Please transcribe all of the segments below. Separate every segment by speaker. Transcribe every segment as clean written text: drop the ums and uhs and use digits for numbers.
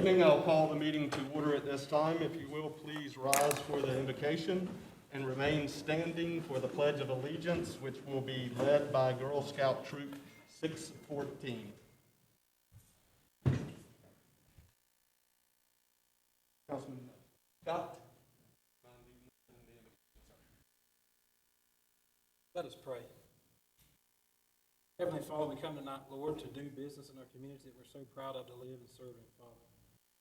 Speaker 1: evening. I'll call the meeting to order at this time. If you will, please rise for the invocation and remain standing for the Pledge of Allegiance, which will be led by Girl Scout Troop 614. Councilman Scott.
Speaker 2: Let us pray. Heavenly Father, we come tonight, Lord, to do business in our community that we're so proud of to live and serve in, Father.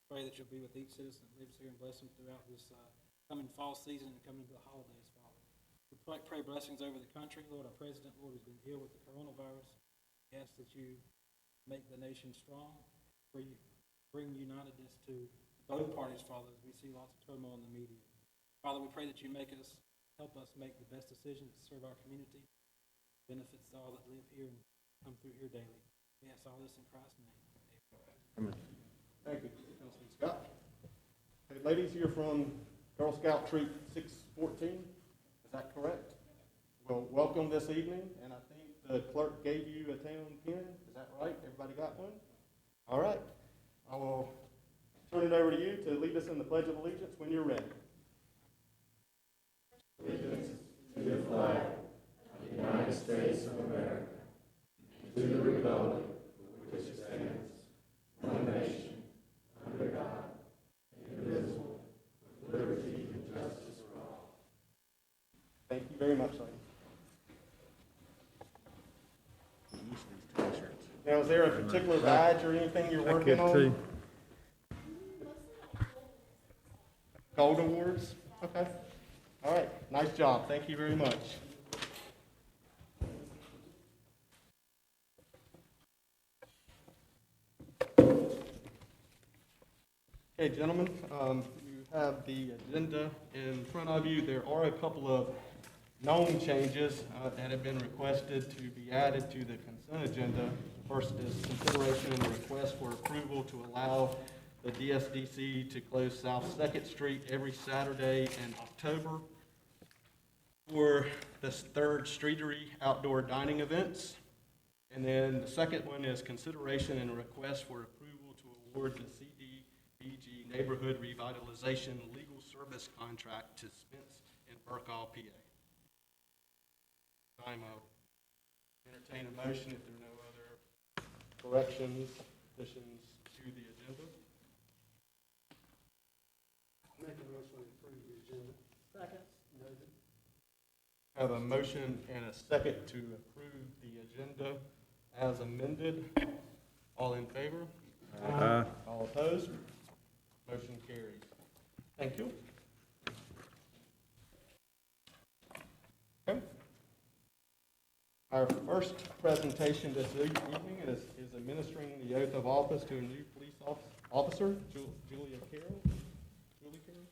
Speaker 2: Pray that you'll be with each citizen that lives here and bless them throughout this coming fall season and coming into the holidays, Father. We pray blessings over the country. Lord, our president, Lord, has been ill with the coronavirus. We ask that you make the nation strong, bring unitedness to both parties, Father, as we see lots of turmoil in the media. Father, we pray that you help us make the best decisions to serve our community, benefits to all that live here and come through here daily. We ask all this in Christ's name.
Speaker 1: Amen. Thank you, Councilman Scott. Hey, ladies, you're from Girl Scout Troop 614. Is that correct? Well, welcome this evening, and I think the clerk gave you a town pin. Is that right? Everybody got one? All right. I will turn it over to you to lead us in the Pledge of Allegiance when you're ready.
Speaker 3: Allegiance to the flag of the United States of America, and to the republic for which it stands, one nation, under God, indivisible, with liberty and justice for all.
Speaker 1: Thank you very much, ladies. Now, is there a particular badge or anything you're working on? Gold awards? Okay. All right. Nice job. Thank you very much. Okay, gentlemen, you have the agenda in front of you. There are a couple of known changes that have been requested to be added to the consent agenda. First is consideration and a request for approval to allow the DSDC to close South 2nd Street every Saturday in October for the third Streetery outdoor dining events. And then the second one is consideration and a request for approval to award the CDBG Neighborhood Revitalization Legal Service Contract to Spence in Burkall, PA. Time I'll entertain a motion if there are no other corrections, additions to the agenda.
Speaker 2: Make a motion to approve the agenda. Second. Noted.
Speaker 1: I have a motion and a second to approve the agenda as amended. All in favor?
Speaker 4: Aye.
Speaker 1: All opposed? Motion carries. Thank you. Okay. Our first presentation this evening is administering the oath of office to a new police officer, Julia Carroll. Julie Carroll.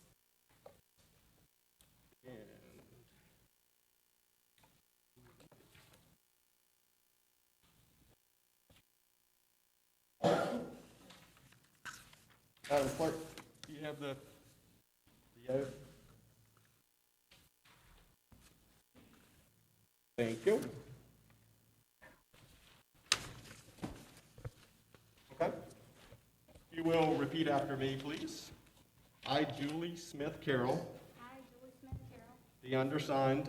Speaker 1: Madam Clerk, do you have the oath? Thank you. Okay. You will repeat after me, please. I, Julie Smith Carroll,
Speaker 5: I, Julie Smith Carroll,
Speaker 1: the undersigned,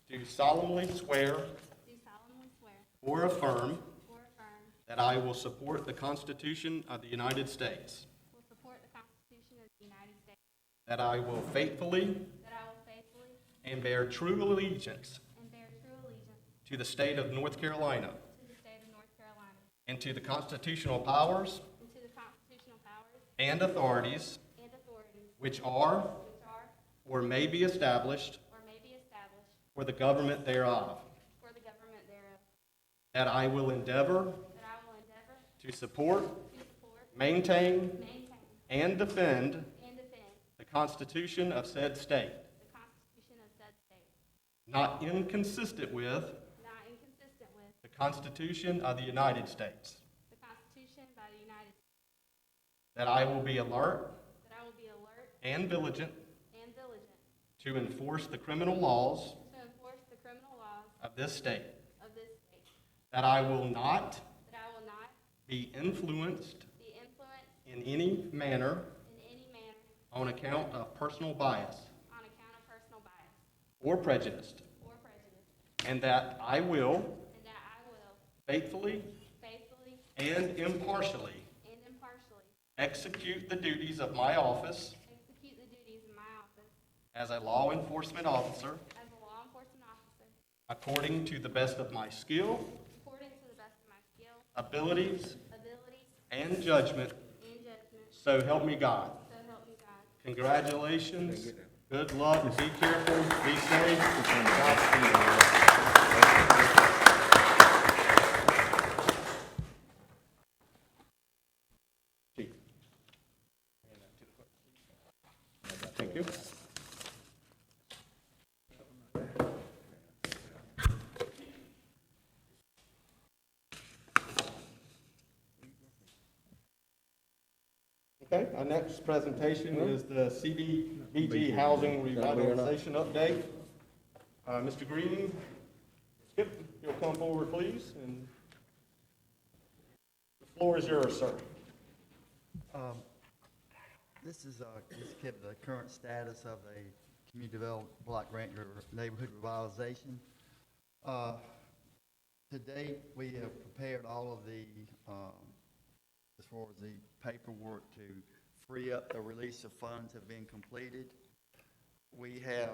Speaker 1: do
Speaker 5: do
Speaker 1: solemnly swear
Speaker 5: solemnly swear
Speaker 1: or affirm
Speaker 5: or affirm
Speaker 1: that I will support the Constitution of the United States,
Speaker 5: will support the Constitution of the United States,
Speaker 1: that I will faithfully
Speaker 5: that I will faithfully
Speaker 1: and bear true allegiance
Speaker 5: and bear true allegiance
Speaker 1: to the state of North Carolina
Speaker 5: to the state of North Carolina
Speaker 1: and to the constitutional powers
Speaker 5: and to the constitutional powers
Speaker 1: and authorities
Speaker 5: and authorities
Speaker 1: which are
Speaker 5: which are
Speaker 1: or may be established
Speaker 5: or may be established
Speaker 1: for the government thereof,
Speaker 5: for the government thereof,
Speaker 1: that I will endeavor
Speaker 5: that I will endeavor
Speaker 1: to support,
Speaker 5: to support,
Speaker 1: maintain,
Speaker 5: maintain,
Speaker 1: and defend
Speaker 5: and defend
Speaker 1: the Constitution of said state,
Speaker 5: the Constitution of said state,
Speaker 1: not inconsistent with
Speaker 5: not inconsistent with
Speaker 1: the Constitution of the United States,
Speaker 5: the Constitution by the United States,
Speaker 1: that I will be alert
Speaker 5: that I will be alert
Speaker 1: and vigilant
Speaker 5: and diligent
Speaker 1: to enforce the criminal laws
Speaker 5: to enforce the criminal laws
Speaker 1: of this state,
Speaker 5: of this state,
Speaker 1: that I will not
Speaker 5: that I will not
Speaker 1: be influenced
Speaker 5: be influenced
Speaker 1: in any manner
Speaker 5: on account of personal bias
Speaker 1: or prejudice,
Speaker 5: or prejudice,
Speaker 1: and that I will
Speaker 5: and that I will
Speaker 1: faithfully
Speaker 5: faithfully
Speaker 1: and impartially
Speaker 5: and impartially
Speaker 1: execute the duties of my office
Speaker 5: execute the duties of my office
Speaker 1: as a law enforcement officer
Speaker 5: as a law enforcement officer
Speaker 1: according to the best of my skill,
Speaker 5: according to the best of my skill,
Speaker 1: abilities,
Speaker 5: abilities,
Speaker 1: and judgment,
Speaker 5: and judgment.
Speaker 1: so help me God.
Speaker 5: So help me God.
Speaker 1: Congratulations. Good luck. Be careful. Be safe. Chief. Thank you. Okay, our next presentation is the CDBG Housing Revitalization Update. Mr. Green, Skip, you'll come forward, please, and the floor is yours, sir.
Speaker 4: This is just kept the current status of the community development block grant neighborhood revitalization. To date, we have prepared all of the, as far as the paperwork to free up the release of funds have been completed. We have,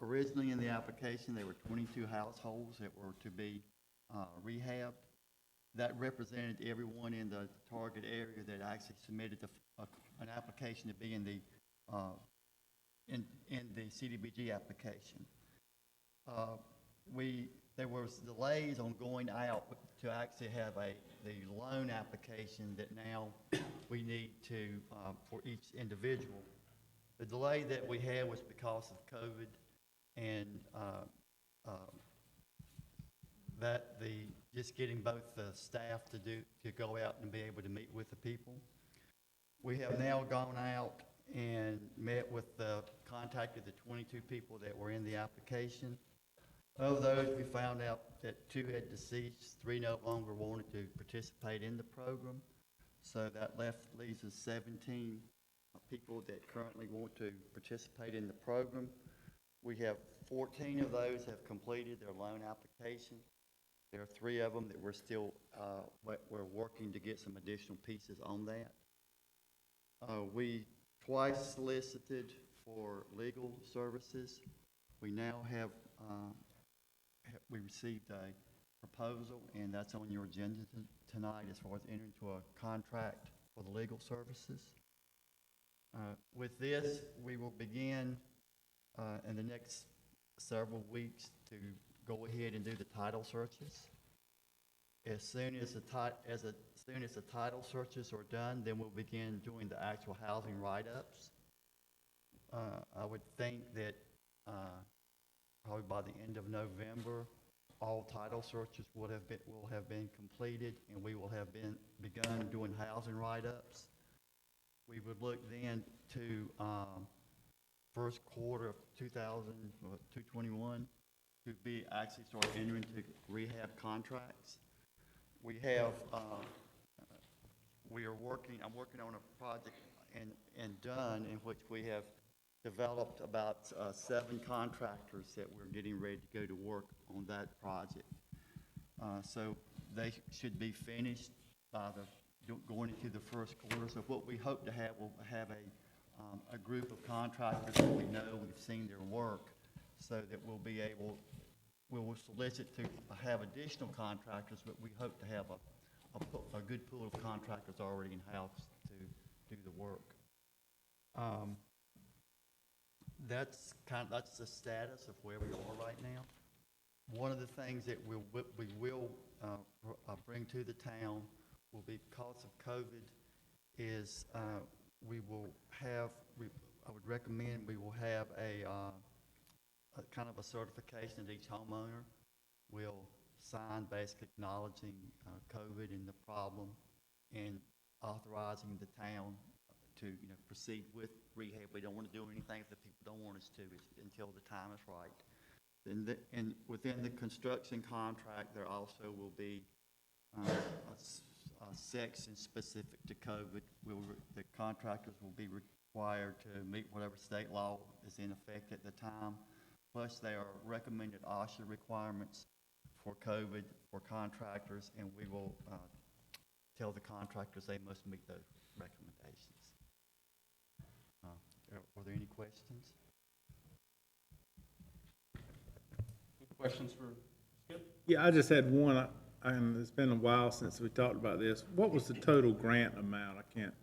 Speaker 4: originally in the application, there were 22 households that were to be rehabbed. That represented everyone in the target area that actually submitted an application to be in the CDBG application. There was delays on going out to actually have the loan application that now we need to for each individual. The delay that we had was because of COVID and just getting both the staff to go out and be able to meet with the people. We have now gone out and contacted the 22 people that were in the application. Of those, we found out that 2 had deceased, 3 no longer wanted to participate in the program. So that leaves us 17 people that currently want to participate in the program. We have 14 of those have completed their loan application. There are 3 of them that we're working to get some additional pieces on that. We twice solicited for legal services. We now have, we received a proposal, and that's on your agenda tonight as far as entering into a contract for the legal services. With this, we will begin in the next several weeks to go ahead and do the title searches. As soon as the title searches are done, then we'll begin doing the actual housing write-ups. I would think that probably by the end of November, all title searches will have been completed, and we will have begun doing housing write-ups. We would look then to first quarter of 2021 to be actually start entering into rehab contracts. We have, I'm working on a project and done in which we have developed about 7 contractors that we're getting ready to go to work on that project. So they should be finished by going into the first quarter. So what we hope to have, we'll have a group of contractors that we know, we've seen their work, so that we will solicit to have additional contractors, but we hope to have a good pool of contractors already in-house to do the work. That's the status of where we are right now. One of the things that we will bring to the town will be, because of COVID, is I would recommend we will have a kind of a certification that each homeowner will sign, basically acknowledging COVID and the problem, and authorizing the town to proceed with rehab. We don't want to do anything if the people don't want us to until the time is right. And within the construction contract, there also will be sections specific to COVID. The contractors will be required to meet whatever state law is in effect at the time. Plus, there are recommended OSHA requirements for COVID for contractors, and we will tell the contractors they must meet those recommendations. Are there any questions?
Speaker 1: Any questions for Skip?
Speaker 6: Yeah, I just had one, and it's been a while since we talked about this. What was the total grant amount? I can't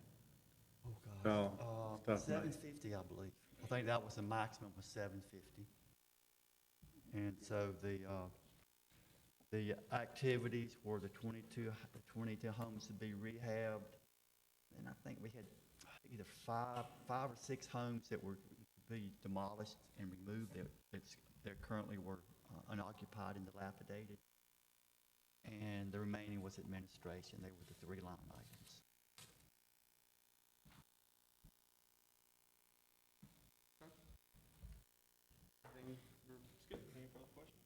Speaker 6: recall. Stuff like-
Speaker 4: $750, I believe. I think that was the maximum was $750. And so the activities were the 22 homes to be rehabbed, and I think we had either five or six homes that were to be demolished and removed. That currently were unoccupied and dilapidated, and the remaining was administration. They were the three line items.
Speaker 1: Anything for Skip? Any further questions?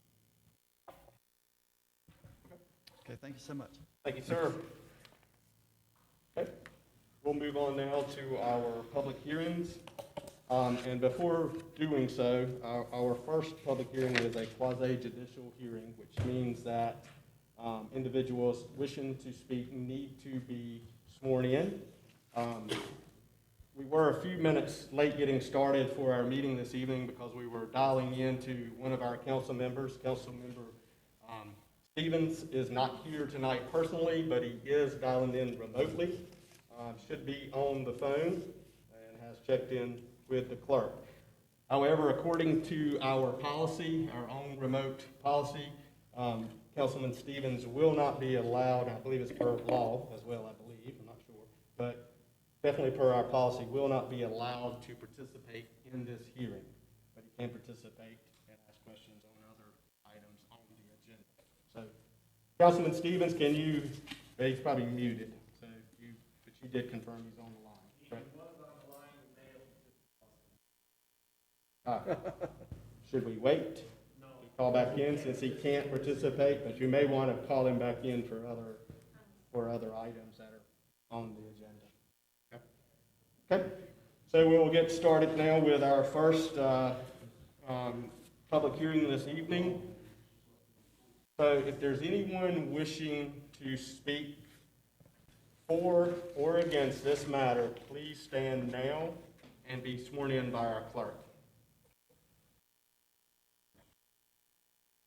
Speaker 4: Okay, thank you so much.
Speaker 1: Thank you, sir. Okay, we'll move on now to our public hearings. And before doing so, our first public hearing is a quasi-judicial hearing, which means that individuals wishing to speak need to be sworn in. We were a few minutes late getting started for our meeting this evening because we were dialing into one of our council members. Councilmember Stevens is not here tonight personally, but he is dialing in remotely. Should be on the phone and has checked in with the clerk. However, according to our policy, our own remote policy, Councilman Stevens will not be allowed, I believe it's per law as well, I believe, I'm not sure, but definitely per our policy, will not be allowed to participate in this hearing, but he can participate and ask questions on other items on the agenda. So, Councilman Stevens, can you, he's probably muted, so but you did confirm he's on the line, correct? Should we wait? No. Call back in since he can't participate, but you may want to call him back in for other items that are on the agenda. Okay. So we will get started now with our first public hearing this evening. So if there's anyone wishing to speak for or against this matter, please stand now and be sworn in by our clerk.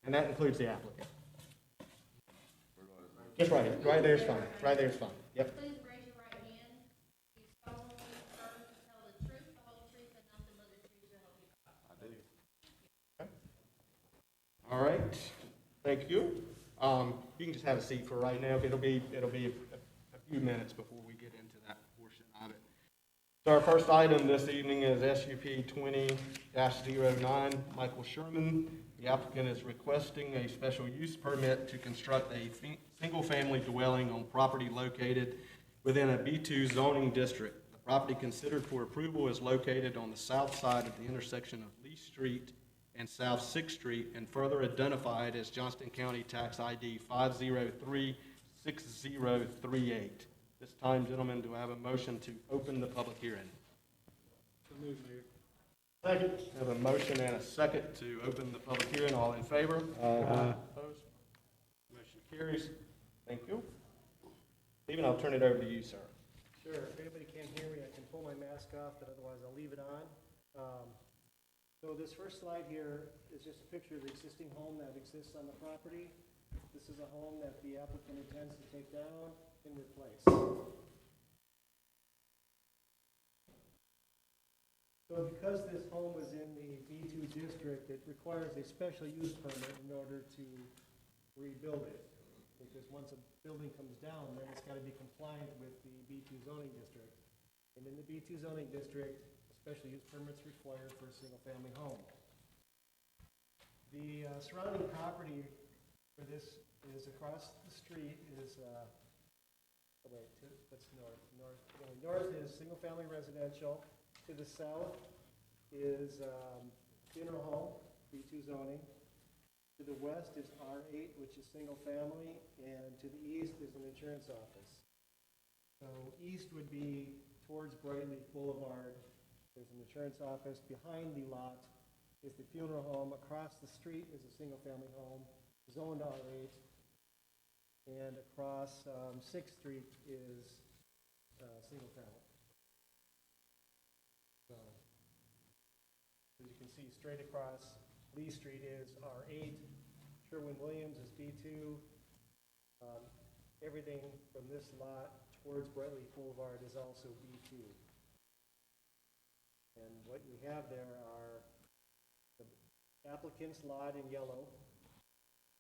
Speaker 1: And that includes the applicant. Just right here. Right there's fine. Right there's fine. Yep.
Speaker 5: Please raise your right hand. Do you solemnly swear to tell the truth, the whole truth, and nothing but the truth to help you God?
Speaker 1: I do. Okay. All right. Thank you. You can just have a seat for right now. It'll be a few minutes before we get into that portion of it. So our first item this evening is SUP 20-09, Michael Sherman. The applicant is requesting a special use permit to construct a single-family dwelling on property located within a B2 zoning district. The property considered for approval is located on the south side of the intersection of Lee Street and South 6th Street and further identified as Johnston County Tax ID 5036038. This time, gentlemen, do I have a motion to open the public hearing?
Speaker 2: So moved, Mayor.
Speaker 1: Second. I have a motion and a second to open the public hearing. All in favor? Opposed? Motion carries. Thank you. Stephen, I'll turn it over to you, sir.
Speaker 7: Sure, if anybody can't hear me, I can pull my mask off, but otherwise I'll leave it on. So this first slide here is just a picture of the existing home that exists on the property. This is a home that the applicant intends to take down and replace. So because this home was in the B2 district, it requires a special use permit in order to rebuild it. Because once a building comes down, then it's got to be compliant with the B2 zoning district. And in the B2 zoning district, special use permits required for a single-family home. The surrounding property for this is across the street is, that's north. North is single-family residential. To the south is funeral home, B2 zoning. To the west is R8, which is single family, and to the east is an insurance office. So east would be towards Brightleaf Boulevard. There's an insurance office. Behind the lot is the funeral home. Across the street is a single-family home, zoned R8. And across Sixth Street is single-family. So, as you can see, straight across Lee Street is R8. Sherwin-Williams is B2. Everything from this lot towards Brightleaf Boulevard is also B2. And what we have there are the applicant's lot in yellow,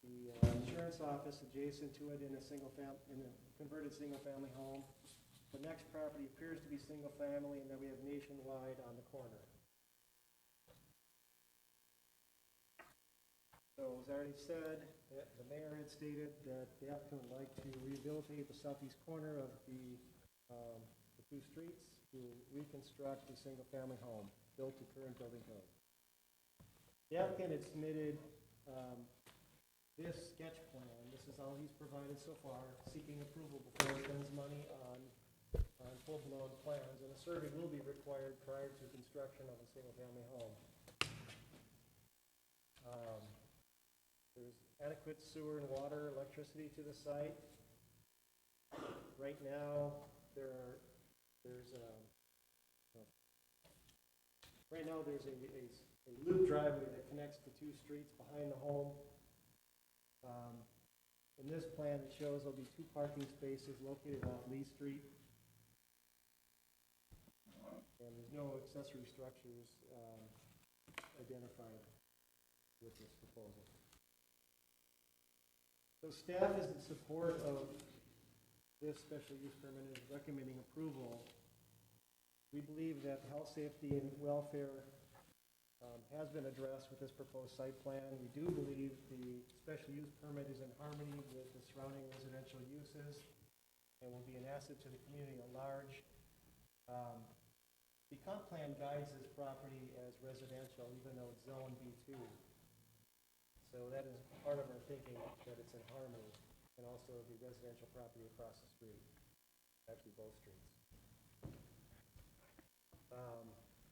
Speaker 7: the insurance office adjacent to it in a converted single-family home. The next property appears to be single-family, and then we have Nationwide on the corner. So as I already said, the mayor had stated that the applicant would like to rehabilitate the southeast corner of the two streets to reconstruct a single-family home built to current building code. The applicant had submitted this sketch plan. This is all he's provided so far, seeking approval before he spends money on full-blown plans, and a survey will be required prior to construction of a single-family home. There's adequate sewer and water, electricity to the site. Right now, there's a loop driveway that connects the two streets behind the home. In this plan, it shows there'll be 2 parking spaces located off Lee Street. And there's no accessory structures identified with this proposal. So staff is in support of this special use permit and is recommending approval. We believe that health, safety, and welfare has been addressed with this proposed site plan. We do believe the special use permit is in harmony with the surrounding residential uses and will be an asset to the community at large. The comp plan guides this property as residential, even though it's zone B2. So that is part of our thinking, that it's in harmony, and also the residential property across the street, actually both streets.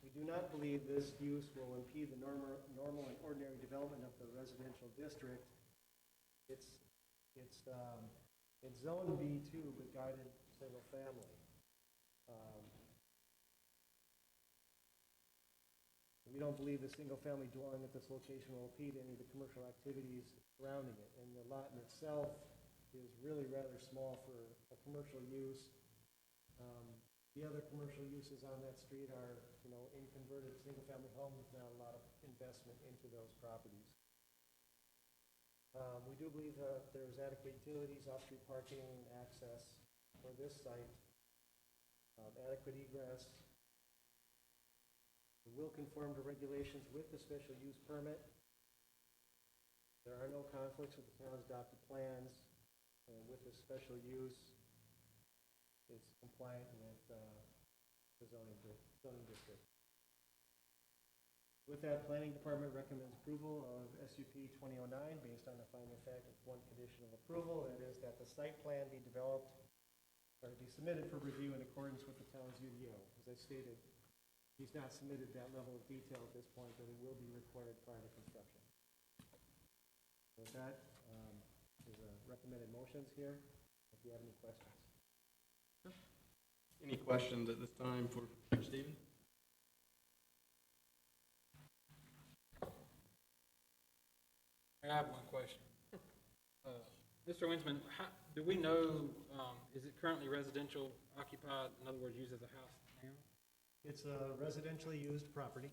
Speaker 7: We do not believe this use will impede the normal and ordinary development of the residential district. It's zone B2, but guided single family. We don't believe the single-family dwelling at this location will impede any of the commercial activities surrounding it. And the lot in itself is really rather small for a commercial use. The other commercial uses on that street are, in converted single-family homes with not a lot of investment into those properties. We do believe that there's adequate utilities, off-street parking, and access for this site, adequate egress. We will conform to regulations with the special use permit. There are no conflicts with the town's adopted plans, and with the special use, it's compliant with the zoning district. With that, Planning Department recommends approval of SUP 2009 based on the finding of fact of one condition of approval, that is that the site plan be developed or be submitted for review in accordance with the town's UDO. As I stated, he's not submitted that level of detail at this point, but it will be required prior to construction. With that, there's recommended motions here, if you have any questions.
Speaker 1: Any questions at this time for Stephen?
Speaker 2: I have one question. Mr. Winsman, do we know, is it currently residential occupied, in other words, used as a house now?
Speaker 7: It's a residentially used property.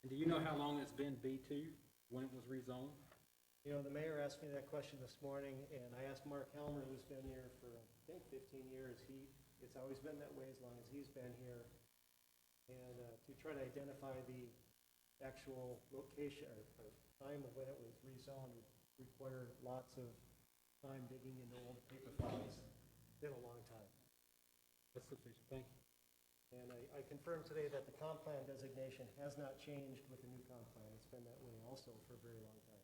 Speaker 2: And do you know how long it's been B2, when it was rezoned?
Speaker 7: The mayor asked me that question this morning, and I asked Mark Helmer, who's been here for, I think, 15 years. It's always been that way as long as he's been here. And to try to identify the actual location or time of when it was rezoned would require lots of time digging into old paper files. It's been a long time.
Speaker 2: That's sufficient, thank you.
Speaker 7: And I confirmed today that the comp plan designation has not changed with the new comp plan. It's been that way also for a very long time.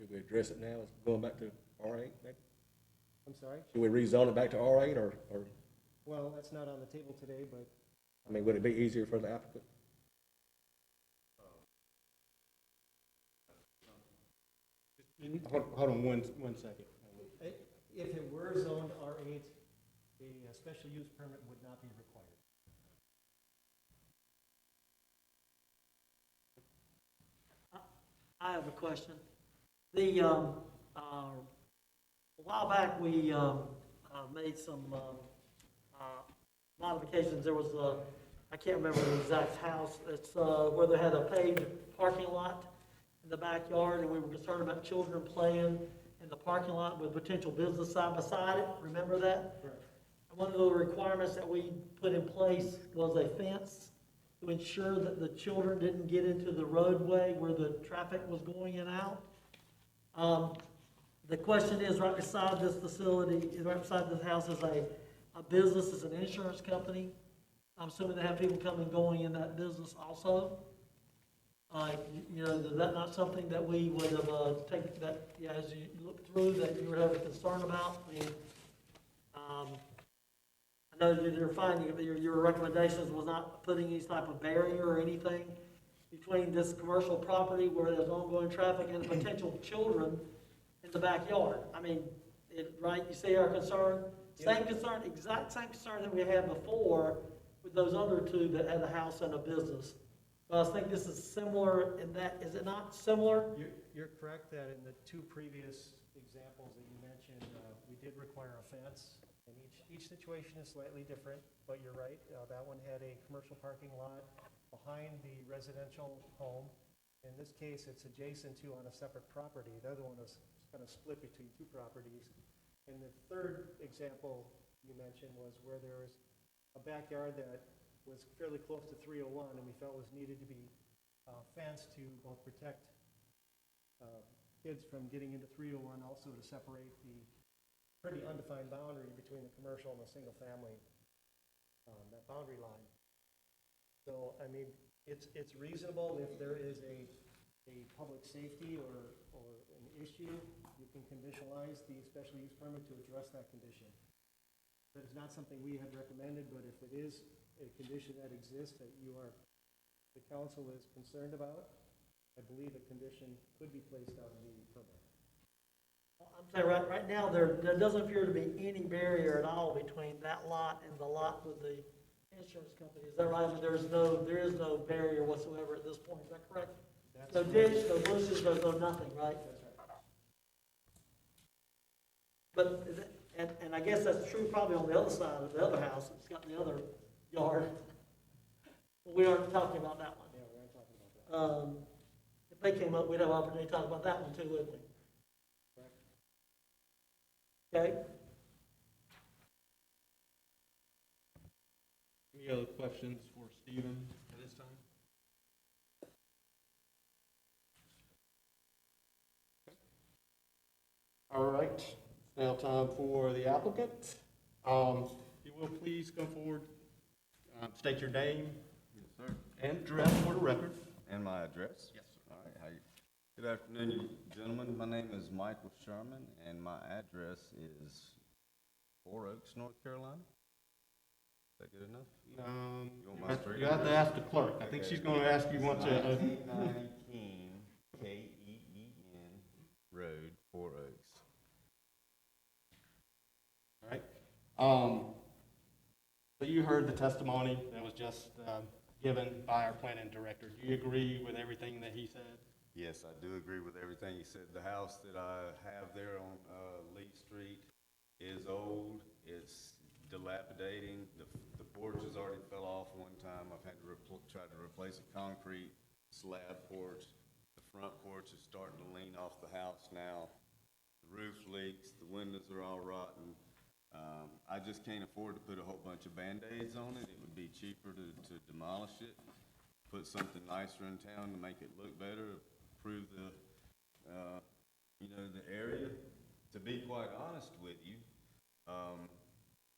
Speaker 3: Should we address it now, it's going back to R8 maybe?
Speaker 7: I'm sorry?
Speaker 3: Should we rezone it back to R8 or,
Speaker 7: Well, that's not on the table today, but
Speaker 3: I mean, would it be easier for the applicant?
Speaker 1: Hold on one second.
Speaker 7: if it were zoned R8, a special use permit would not be required.
Speaker 8: I have a question. A while back, we made some modifications. There was I can't remember the exact house. It's where they had a paved parking lot in the backyard, and we were concerned about children playing in the parking lot with potential business side by side it. Remember that?
Speaker 7: Correct.
Speaker 8: One of the requirements that we put in place was a fence to ensure that the children didn't get into the roadway where the traffic was going in and out. The question is, right beside this facility, right beside this house is a business, is an insurance company. I'm assuming they have people coming and going in that business also. You know, is that not something that we would have taken, that, yeah, as you look through, that you would have a concern about? I mean, I know that you're finding, your recommendations was not putting any type of barrier or anything between this commercial property where there's ongoing traffic and potential children in the backyard. I mean, right, you see our concern? Same concern, exact same concern that we had before with those other two that had a house and a business. So I think this is similar in that, is it not similar?
Speaker 7: You're correct that in the two previous examples that you mentioned, we did require a fence, and each situation is slightly different, but you're right, that one had a commercial parking lot behind the residential home. In this case, it's adjacent to on a separate property. The other one is kind of split between two properties. And the third example you mentioned was where there was a backyard that was fairly close to 301, and we felt was needed to be fenced to both protect kids from getting into 301, also to separate the pretty undefined boundary between the commercial and the single family, that boundary line. So, I mean, it's reasonable if there is a public safety or an issue, you can conditionalize the special use permit to address that condition. That is not something we had recommended, but if it is a condition that exists that the council is concerned about, I believe a condition could be placed on the permit.
Speaker 8: I'm saying right now, there doesn't appear to be any barrier at all between that lot and the lot with the insurance company. Is that right? I mean, there is no barrier whatsoever at this point. Is that correct? No ditch, no bushes, no nothing, right?
Speaker 7: That's right.
Speaker 8: But, and I guess that's true probably on the other side of the other house. It's got the other yard. We aren't talking about that one.
Speaker 7: Yeah, we aren't talking about that.
Speaker 8: If they came up, we'd have an opportunity to talk about that one too, wouldn't we? Okay?
Speaker 1: Any other questions for Stephen at this time? Okay. All right, it's now time for the applicant. If you will please come forward, state your name
Speaker 9: Yes, sir.
Speaker 1: and address for the record.
Speaker 9: And my address?
Speaker 1: Yes, sir.
Speaker 9: All right, good afternoon, gentlemen. My name is Michael Sherman, and my address is 4 Oaks, North Carolina. Is that good enough? You want my street
Speaker 1: You have to ask the clerk. I think she's going to ask you what to.
Speaker 9: 1990 Keene, K-E-E-N, Road, 4 Oaks.
Speaker 1: All right. So you heard the testimony that was just given by our planning director. Do you agree with everything that he said?
Speaker 9: Yes, I do agree with everything you said. The house that I have there on Lee Street is old. It's dilapidating. The porch has already fell off one time. I've had to try to replace a concrete slab porch. The front porch is starting to lean off the house now. The roof leaks. The windows are all rotten. I just can't afford to put a whole bunch of Band-Aids on it. It would be cheaper to demolish it, put something nicer in town to make it look better, improve the, the area. To be quite honest with you,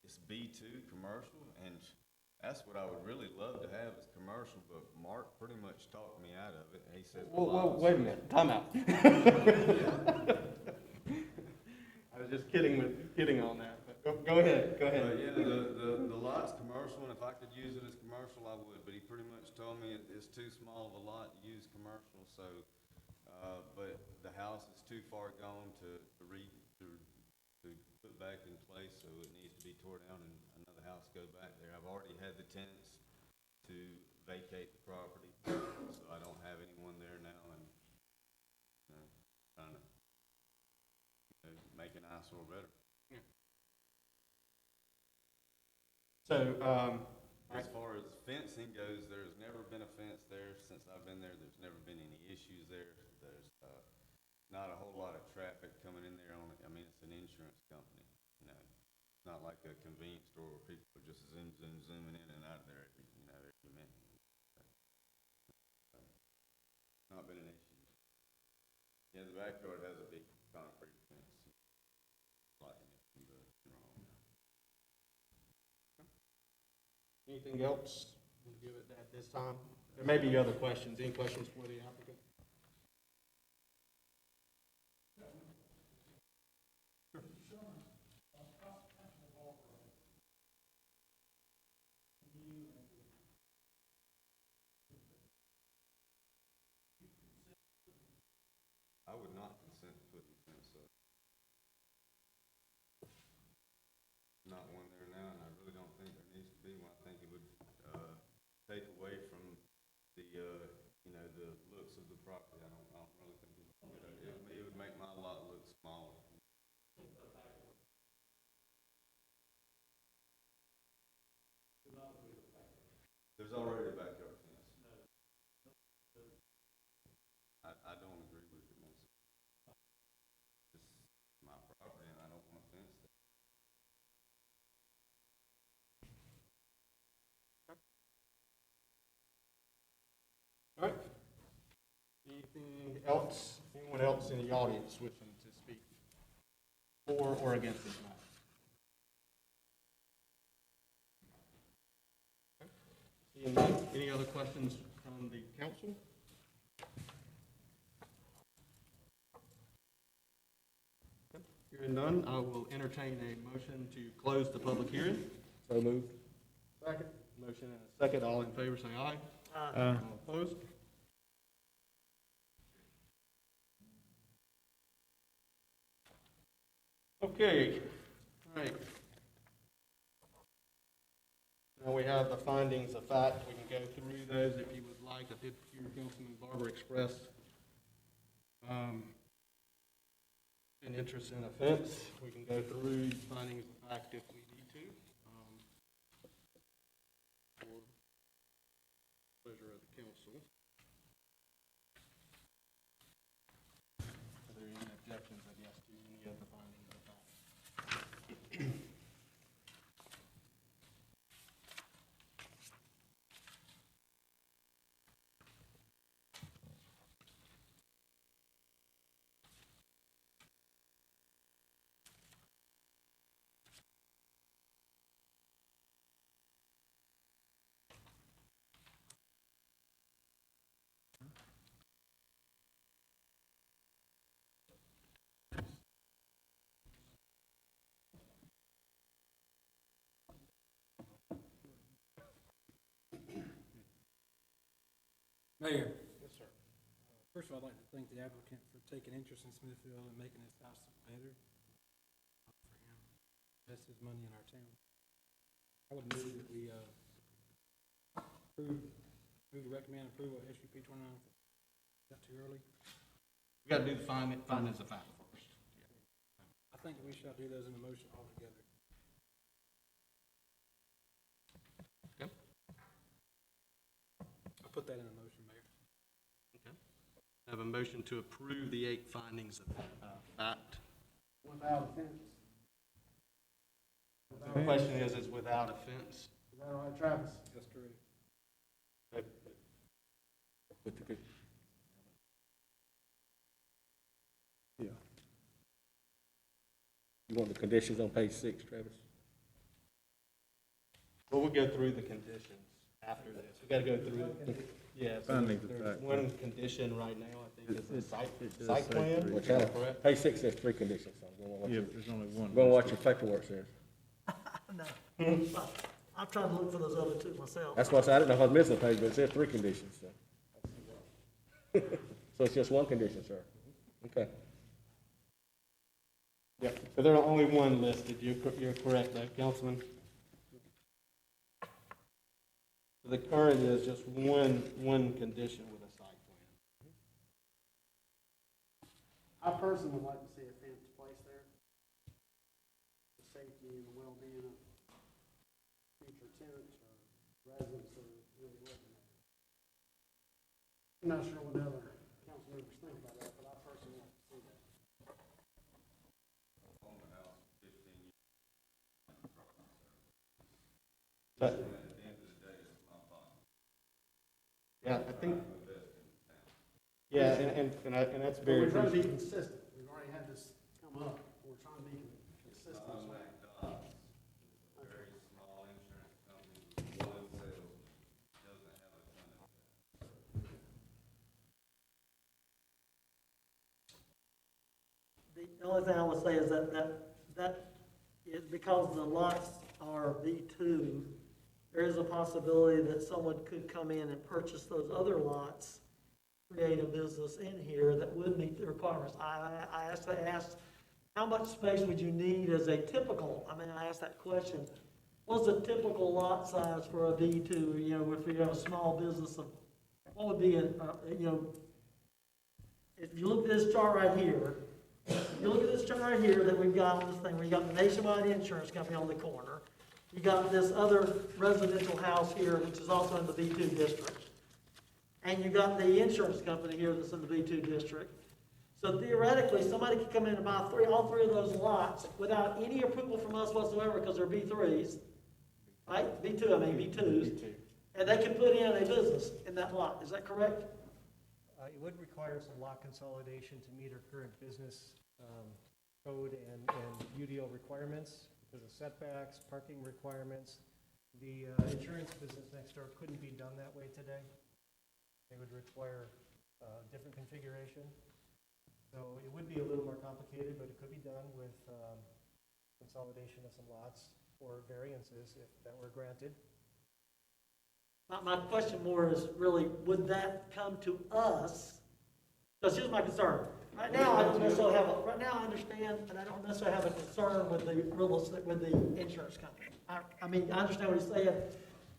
Speaker 9: it's B2 commercial, and That's what I would really love to have is commercial, but Mark pretty much talked me out of it. He said. the
Speaker 1: Well,
Speaker 9: lots-
Speaker 1: wait a minute, time out. I was just kidding on that, but go ahead, go
Speaker 9: But
Speaker 1: ahead.
Speaker 9: yeah, the lot's commercial, and if I could use it as commercial, I would, but he pretty much told me it's too small of a lot to use commercial, so, but the house is too far gone to put back in place, so it needs to be tore down and another house go back there. I've already had the tenants to vacate the property, so I don't have anyone there now, and, trying to, make an eyesore better.
Speaker 1: So,
Speaker 9: As far as fencing goes, there's never been a fence there since I've been there. There's never been any issues there. There's, not a whole lot of traffic coming in there on it. I mean, it's an insurance company, It's not like a convenience store where people are just zooming in and out of there every minute. Not been an issue. Yeah, the backyard has a big concrete fence. Blocking it from the wrong.
Speaker 1: anything else we'll give it at this time? There may be other questions. Any questions for the applicant?
Speaker 9: I would not consent to putting a fence up. Not one there now, and I really don't think there needs to be one. I think it would, take away from the, the looks of the property. I don't really think it would, it would make my lot look smaller. There's already a backyard fence. I don't agree with it myself. It's my property and I don't want a fence there.
Speaker 1: All right. Anything else, anyone else in the audience wishing to speak for or against this matter? Okay. Seeing none, any other questions from the council? Okay. Hearing none, I will entertain a motion to close the public hearing. So moved. Second. Motion and a second. All in favor, say aye. All opposed? Okay, all right. Now we have the findings of fact. We can go through those if you would like. I did hear Councilman Barber express an interest in a fence. We can go through findings of fact if we need to. For pleasure of the council. Are there any objections, I guess, to any of the findings of fact?
Speaker 2: Mayor,
Speaker 1: Yes, sir.
Speaker 2: first of all, I'd like to thank the applicant for taking interest in Smithfield and making his house better for him. Invest his money in our town. I would move that we, move to recommend approval of SUP 29. Is that too early?
Speaker 1: We got to do the findings of fact first.
Speaker 2: I think we shall do those in a motion altogether.
Speaker 1: Okay.
Speaker 2: I'll put that in a motion, Mayor.
Speaker 1: Okay. I have a motion to approve the 8 findings of fact.
Speaker 7: Without a fence.
Speaker 1: The question is without offense?
Speaker 7: Is that all right, Travis?
Speaker 2: That's correct.
Speaker 10: Yeah. You want the conditions on page 6, Travis?
Speaker 1: But we'll go through the conditions after this. We gotta go through, yeah, so
Speaker 6: Findings of
Speaker 1: there's
Speaker 6: fact,
Speaker 1: one condition right now, I think, is the
Speaker 6: It does
Speaker 1: site
Speaker 6: say
Speaker 1: plan.
Speaker 6: three.
Speaker 3: Well,
Speaker 1: Is that
Speaker 3: Channel,
Speaker 1: correct?
Speaker 3: page 6 says 3 conditions, so we're gonna
Speaker 6: Yeah,
Speaker 3: watch
Speaker 6: but there's only one.
Speaker 3: we're gonna watch your
Speaker 6: listed.
Speaker 3: paperwork, says.
Speaker 8: No. I'm trying to look for those other two myself.
Speaker 3: That's why I said, I didn't know if I was missing a page, but it said 3 conditions, so. So it's just one condition, sir? Okay.
Speaker 1: Yeah, so there's only one listed, you're correct, though, Councilman. The current is just one condition with a site plan.
Speaker 10: I personally would like to see a fence placed there. The safety and the well-being of future tenants or residents are really looking at it. I'm not sure what other council members think about that, but I personally like to see that.
Speaker 1: But, yeah, I think, yeah, and that's
Speaker 10: But
Speaker 1: very
Speaker 10: we're trying to be
Speaker 1: appreciated.
Speaker 10: consistent. We've already had this come up. We're trying to be consistent. so-
Speaker 9: Very small insurance company, with one sale, doesn't have a ton of that.
Speaker 8: The only thing I would say is that is because the lots are B2, there is a possibility that someone could come in and purchase those other lots, create a business in here that would meet the requirements. I asked, how much space would you need as a typical, I asked that question. What's a typical lot size for a B2, if you have a small business of, what would be if you look at this chart right here, that we've got on this thing, where you got the Nationwide Insurance Company on the corner. You got this other residential house here, which is also in the B2 district. And you got the insurance company here that's in the B2 district. So theoretically, somebody could come in and buy all three of those lots without any approval from us whatsoever, because they're B3s, right? B2s. And they can put in a business in that lot, is that correct?
Speaker 7: It would require some lot consolidation to meet our current business code and UDO requirements because of setbacks, parking requirements. The insurance business next door couldn't be done that way today. It would require a different configuration. So it would be a little more complicated, but it could be done with consolidation of some lots or variances if that were granted.
Speaker 8: My question more is really, would that come to us? Because here's my concern. Right now, I don't necessarily right now I understand, and I don't necessarily have a concern with the real estate, with the insurance company. I understand what he's saying.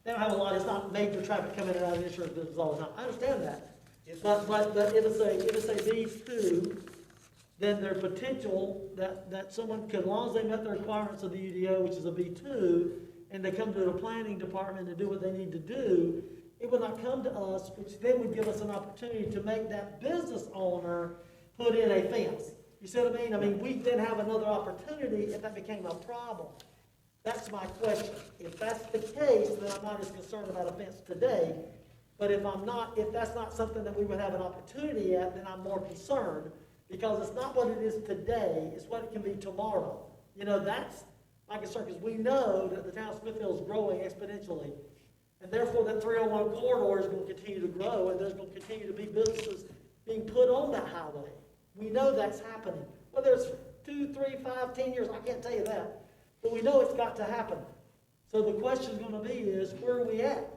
Speaker 8: They don't have a lot, it's not major traffic coming in and out of the insurance business all the time. I understand that. But if it's a B2, then there's potential that someone could, as long as they met the requirements of the UDO, which is a B2, and they come to the planning department to do what they need to do, it would not come to us, which then would give us an opportunity to make that business owner put in a fence. You see what I mean? We'd then have another opportunity if that became a problem. That's my question. If that's the case, then I'm not as concerned about a fence today. But if that's not something that we would have an opportunity at, then I'm more concerned, because it's not what it is today, it's what it can be tomorrow. That's my concern, because we know that the town of Smithfield is growing exponentially. And therefore, that 301 corridor is going to continue to grow, and there's going to continue to be businesses being put on that highway. We know that's happening. Whether it's 2, 3, 5, 10 years, I can't tell you that. But we know it's got to happen. So the question is going to be is, where are we at?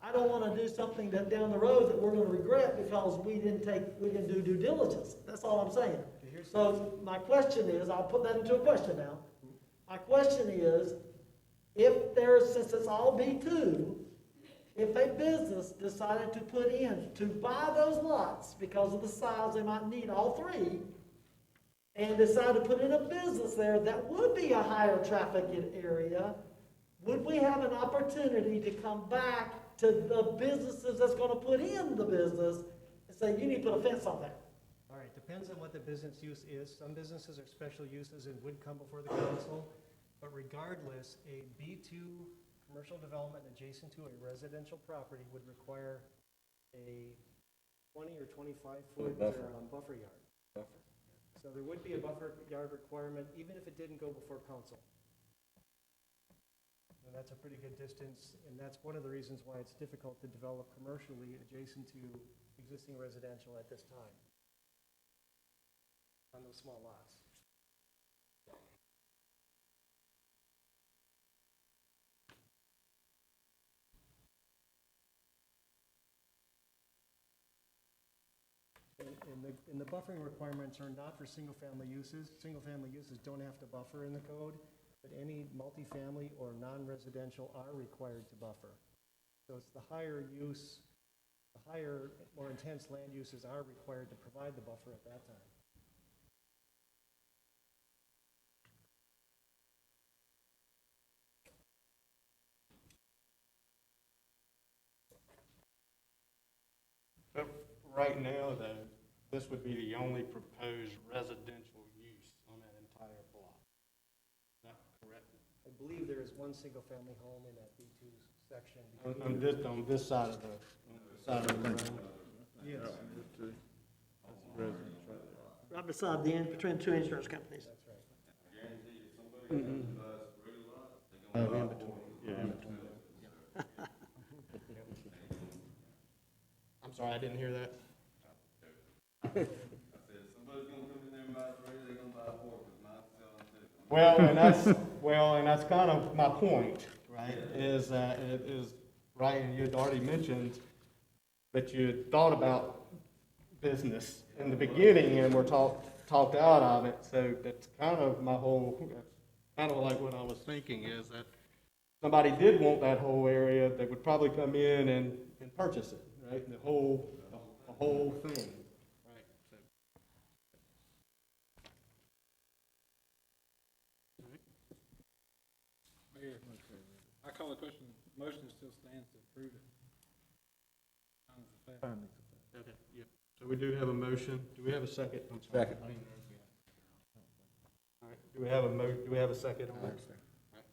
Speaker 8: I don't want to do something that down the road that we're going to regret because we didn't do due diligence. That's all I'm saying. So my question is, I'll put that into a question now. My question is, since it's all B2, if a business decided to buy those lots because of the size, they might need all three, and decide to put in a business there that would be a higher traffic area, would we have an opportunity to come back to the businesses that's going to put in the business and say, you need to put a fence on there?
Speaker 7: All right, depends on what the business use is. Some businesses are special uses and would come before the council, but regardless, a B2 commercial development adjacent to a residential property would require a 20 or 25-foot buffer yard. So there would be a buffer yard requirement even if it didn't go before council. And that's a pretty good distance, and that's one of the reasons why it's difficult to develop commercially adjacent to existing residential at this time on those small lots. And the buffering requirements are not for single-family uses. Single-family uses don't have to buffer in the code, but any multifamily or non-residential are required to buffer. So it's the higher use, the higher, more intense land uses are required to provide the buffer at that time.
Speaker 1: But right now, though, this would be the only proposed residential use on that entire block. Is that correct?
Speaker 7: I believe there is one single-family home in that B2 section.
Speaker 1: On this side of the road.
Speaker 7: Yes,
Speaker 8: Right beside between two insurance companies.
Speaker 7: that's right.
Speaker 1: In between, yeah, in between. I'm sorry, I didn't hear that.
Speaker 9: I said, somebody's gonna come in there and buy three, they're gonna buy four, because mine's selling two.
Speaker 1: Well, and that's kind of my point, right, is that it is, right, and you'd already mentioned that you had thought about business in the beginning and were talked out of it, so that's kind of my whole, kind of like what I was thinking is that somebody did want that whole area, they would probably come in and purchase it, right, the whole thing, right, so.
Speaker 2: Mayor, I call the question, motion still stands to approve it.
Speaker 1: Okay, yeah. So we do have a motion. Do we have a second? I'm sorry. Second. All right, do we have a second on it? All right.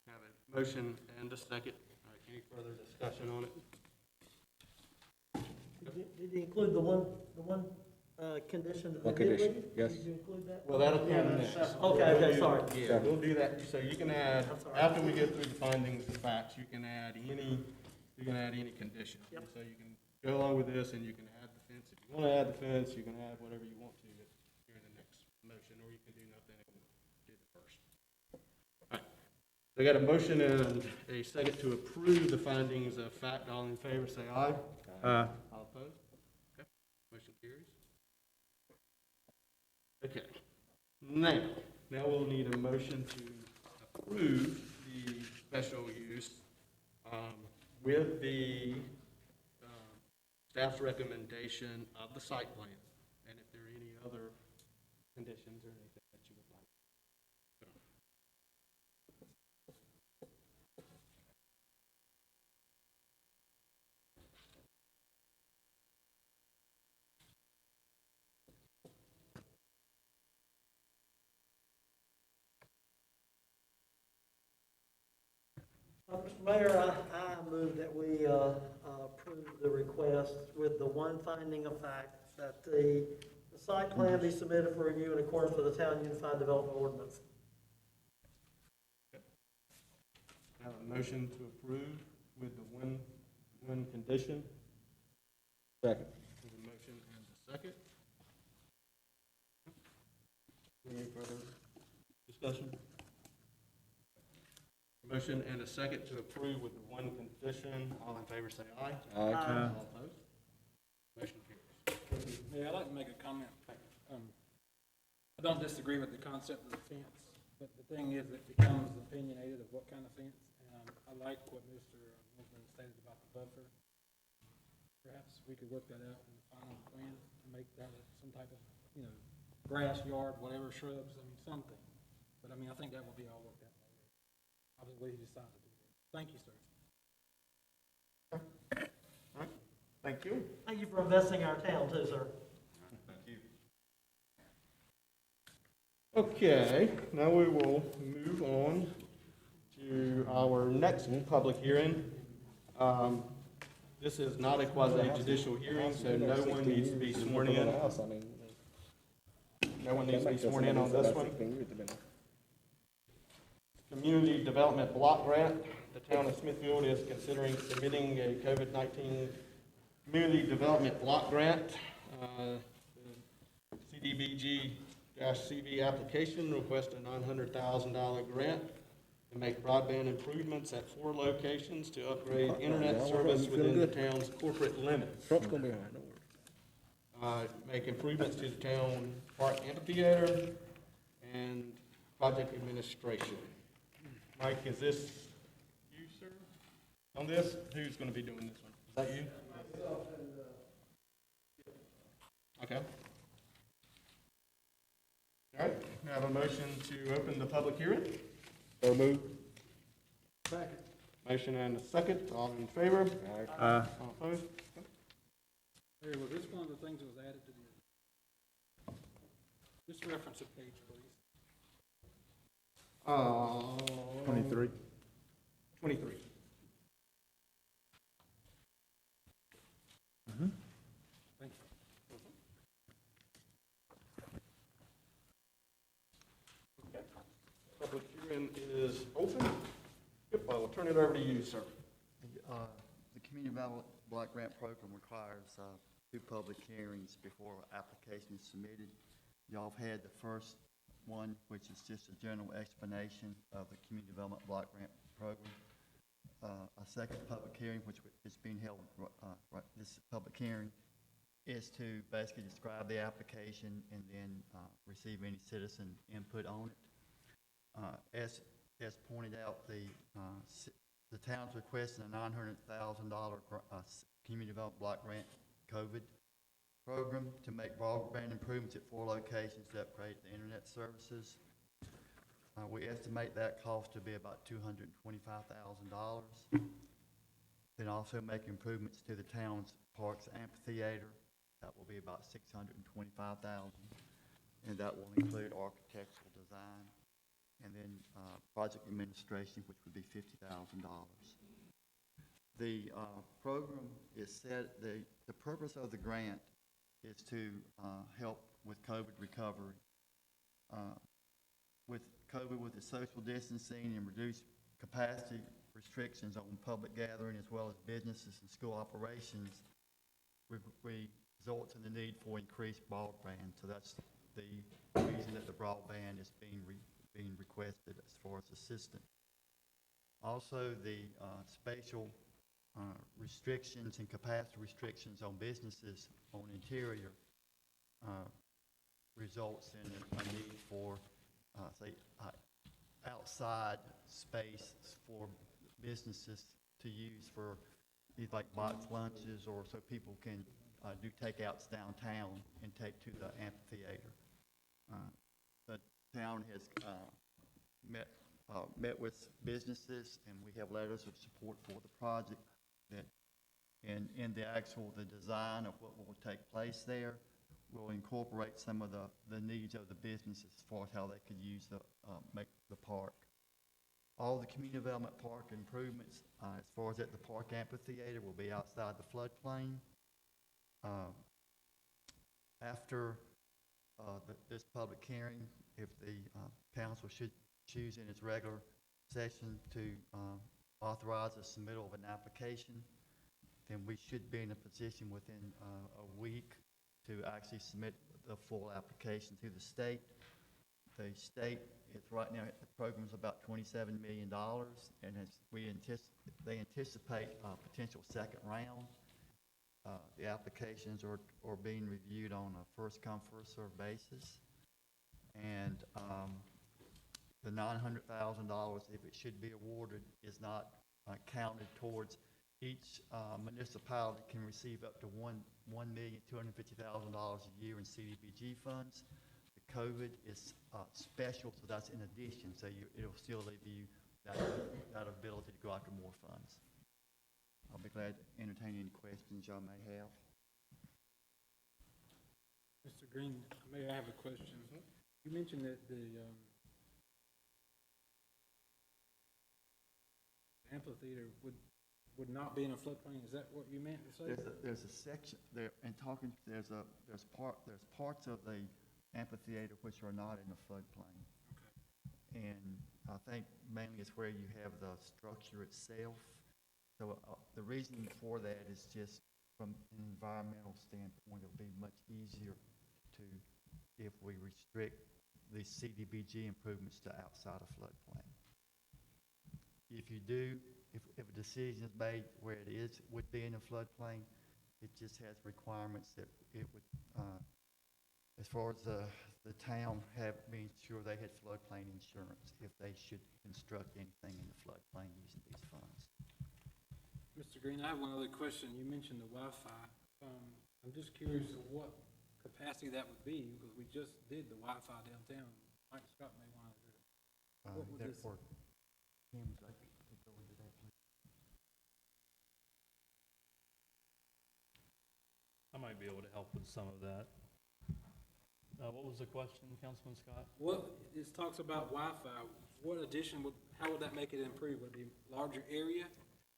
Speaker 1: Have a motion and a second. All right, any further discussion on it?
Speaker 8: Did you include the one condition that
Speaker 3: One
Speaker 8: they did
Speaker 3: condition,
Speaker 8: leave?
Speaker 3: yes.
Speaker 8: Did you include that?
Speaker 1: Well, that'll come next.
Speaker 8: Okay, sorry.
Speaker 1: Yeah, we'll do that. So you can add,
Speaker 8: I'm sorry.
Speaker 1: after we get through the findings and facts, you can add any condition.
Speaker 8: Yep.
Speaker 1: So you can go along with this and you can add the fence. If you want to add the fence, you can add whatever you want to during the next motion, or you can do nothing and do the first. All right. So we got a motion and a second to approve the findings of fact. All in favor, say aye. All opposed? Okay, motion carries. Okay, now we'll need a motion to approve the special use with the staff's recommendation of the site plan, and if there are any other conditions or anything that you would like.
Speaker 8: Mr. Mayor, I move that we approve the request with the one finding of fact that the site plan be submitted for review in accordance with the Town Unified Development Ordinance.
Speaker 1: Have a motion to approve with the one condition.
Speaker 3: Second.
Speaker 1: With a motion and a second. Any further discussion? Motion and a second to approve with the one condition. All in favor, say aye.
Speaker 3: Aye.
Speaker 1: All opposed? Motion carries.
Speaker 2: Mayor, I'd like to make a comment. I don't disagree with the concept of the fence, but the thing is, it becomes opinionated of what kind of fence. And I like what Mr. Wilson stated about the buffer. Perhaps we could work that out in the final plan and make that some type of, grass yard, whatever, shrubs, something. But I think that will be all worked out. I'll just wait to decide to do that. Thank you, sir.
Speaker 1: All right, thank you.
Speaker 8: Thank you for investing in our town too, sir.
Speaker 9: Thank you.
Speaker 1: Okay, now we will move on to our next public hearing. This is not a quasi judicial hearing, so no one needs to be sworn in. No one needs to be sworn in on this one. Community Development Block Grant. The town of Smithfield is considering submitting a COVID-19 Community Development Block Grant. CDBG-CV application requests a $900,000 grant to make broadband improvements at 4 locations to upgrade internet service within the town's corporate limits.
Speaker 3: Trump's gonna be all right, don't worry.
Speaker 1: Make improvements to the town park amphitheater and project administration. Mike, is this you, sir? On this, who's gonna be doing this one? Is that you? Okay. All right, we have a motion to open the public hearing.
Speaker 3: So move.
Speaker 10: Second.
Speaker 1: Motion and a second, all in favor? All opposed?
Speaker 2: Larry, was this one of the things that was added to the, just reference the page, please.
Speaker 6: 23.
Speaker 1: 23.
Speaker 2: Thank you.
Speaker 1: Public hearing is open. Yep, I will turn it over to you, sir.
Speaker 4: The Community Development Block Grant Program requires 2 public hearings before application is submitted. Y'all have had the first one, which is just a general explanation of the Community Development Block Grant Program. A second public hearing, which is being held, this public hearing, is to basically describe the application and then receive any citizen input on it. As pointed out, the town's requesting a $900,000 Community Development Block Grant COVID program to make broadband improvements at 4 locations to upgrade the internet services. We estimate that cost to be about $225,000. Then also make improvements to the town's parks amphitheater. That will be about $625,000, and that will include architectural design. And then project administration, which would be $50,000. The program is set, the purpose of the grant is to help with COVID recovery. With COVID, with the social distancing and reduced capacity restrictions on public gathering as well as businesses and school operations, results in the need for increased broadband. So that's the reason that the broadband is being requested as far as assistance. Also, the spatial restrictions and capacity restrictions on businesses on interior results in a need for, outside space for businesses to use for these like box lunches, or so people can do takeouts downtown and take to the amphitheater. The town has met with businesses, and we have letters of support for the project. That in the design of what will take place there, will incorporate some of the needs of the business as far as how they could use make the park. All the community development park improvements, as far as at the park amphitheater, will be outside the floodplain. After this public hearing, if the council should choose in its regular session to authorize the submittal of an application, then we should be in a position within a week to actually submit the full application to the state. The state is right now, the program is about $27 million, and they anticipate a potential second round. The applications are being reviewed on a first come, first served basis. And the $900,000, if it should be awarded, is not counted towards each municipality can receive up to $1,250,000 a year in CDBG funds. The COVID is special, so that's in addition. So it'll still leave you that ability to go after more funds. I'll be glad to entertain any questions y'all may have.
Speaker 2: Mr. Green, may I have a question? You mentioned that the amphitheater would not be in a floodplain. Is that what you meant to say?
Speaker 4: There's a section there, and talking, there's parts of the amphitheater which are not in the floodplain.
Speaker 2: Okay.
Speaker 4: and I think mainly it's where you have the structure itself. So the reason for that is just from an environmental standpoint, it'll be much easier to, if we restrict the CDBG improvements to outside of floodplain. If you do, if a decision is made where it is, would be in a floodplain, it just has requirements that it would, as far as the town being sure they had floodplain insurance if they should construct anything in the floodplain using these funds.
Speaker 2: Mr. Green, I have one other question. You mentioned the Wi-Fi. I'm just curious of what capacity that would be, because we just did the Wi-Fi downtown. Mike Scott may want to do it. What would this-
Speaker 4: Therefore, Kim, would you like to go into that, please?
Speaker 11: I might be able to help with some of that. What was the question, Councilman Scott?
Speaker 2: Well, it talks about Wi-Fi. What addition how would that make it improve? Would it be larger area?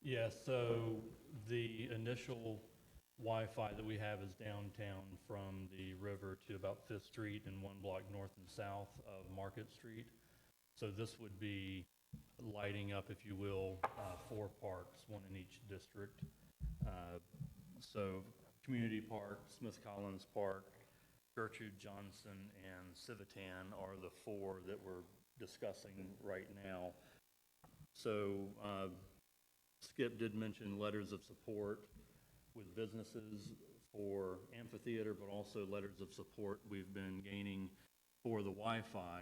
Speaker 11: Yeah, so the initial Wi-Fi that we have is downtown from the river to about Fifth Street and one block north and south of Market Street. So this would be lighting up, if you will, 4 parks, one in each district. So Community Park, Smith Collins Park, Gertrude Johnson, and Civitan are the 4 that we're discussing right now. So Skip did mention letters of support with businesses for amphitheater, but also letters of support we've been gaining for the Wi-Fi.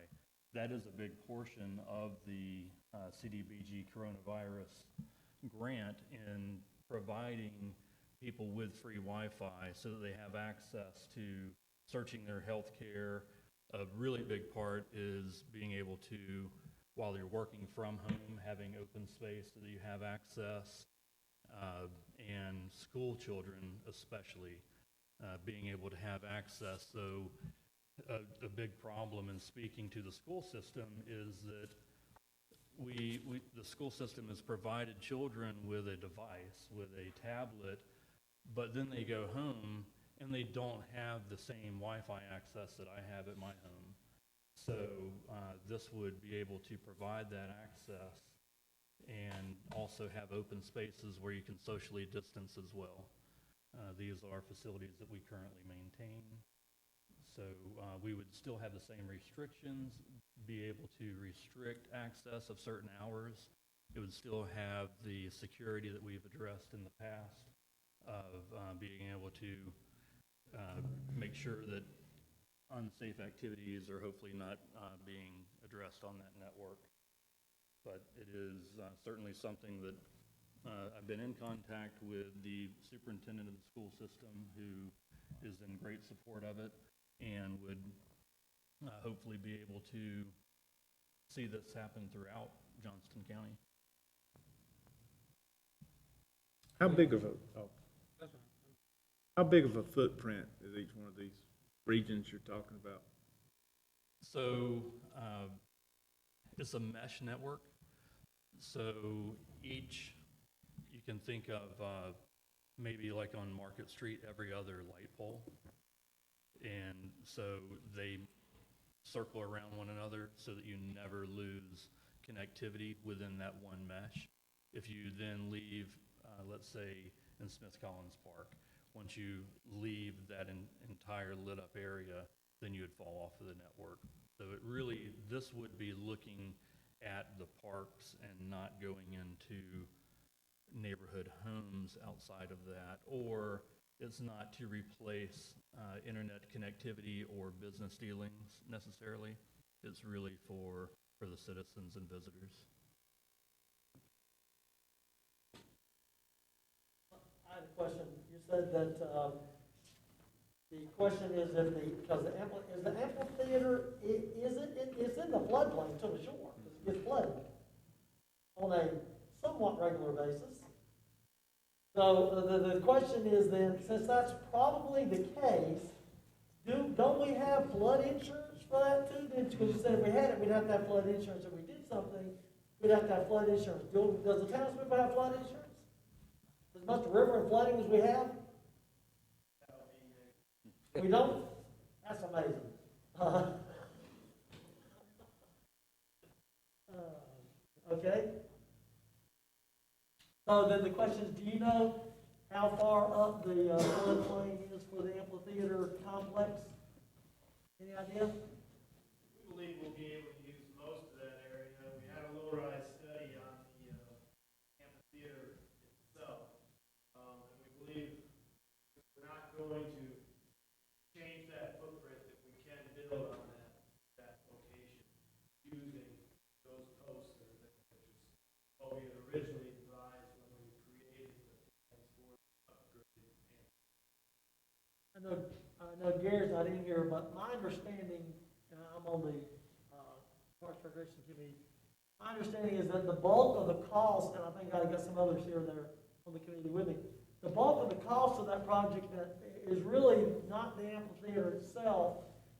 Speaker 11: That is a big portion of the CDBG coronavirus grant in providing people with free Wi-Fi so that they have access to searching their health care. A really big part is being able to, while you're working from home, having open space so that you have access, and school children especially, being able to have access. So a big problem in speaking to the school system is that the school system has provided children with a device, with a tablet, but then they go home and they don't have the same Wi-Fi access that I have at my home. So this would be able to provide that access and also have open spaces where you can socially distance as well. These are facilities that we currently maintain. So we would still have the same restrictions, be able to restrict access of certain hours. It would still have the security that we've addressed in the past of being able to make sure that unsafe activities are hopefully not being addressed on that network. But it is certainly something that I've been in contact with the superintendent of the school system, who is in great support of it and would hopefully be able to see this happen throughout Johnston County.
Speaker 6: How big of a,
Speaker 2: That's fine.
Speaker 6: how big of a footprint is each one of these regions you're talking about?
Speaker 11: So it's a mesh network. So each, you can think of maybe like on Market Street, every other light pole. And so they circle around one another so that you never lose connectivity within that one mesh. If you then leave, let's say in Smith Collins Park, once you leave that entire lit up area, then you would fall off of the network. So it really, this would be looking at the parks and not going into neighborhood homes outside of that, or it's not to replace internet connectivity or business dealings necessarily. It's really for the citizens and visitors.
Speaker 8: I had a question. You said that the question is if because is the amphitheater, it's in the floodplain to the shore, because it gets flooded on a somewhat regular basis. So the question is then, since that's probably the case, don't we have flood insurance for that too? Because you said if we had it, we'd have to have flood insurance. If we did something, we'd have to have flood insurance. Does the town of Smithfield have flood insurance? As much river and flooding as we have? We don't? That's amazing. Okay? So then the question is, do you know how far up the floodplain is for the amphitheater complex? Any idea?
Speaker 12: We believe we'll be able to use most of that area. We had a low-rise study on the amphitheater itself. And we believe we're not going to change that footprint, that we can build on that location using those posts that are there, which is what we had originally advised when we created the plans for the upgraded amphitheater.
Speaker 8: I know Gary's not in here, but my understanding, and I'm on the Parks and Recreation Committee, my understanding is that the bulk of the cost, and I think I got some others here there on the committee with me, the bulk of the cost of that project that is really not the amphitheater itself,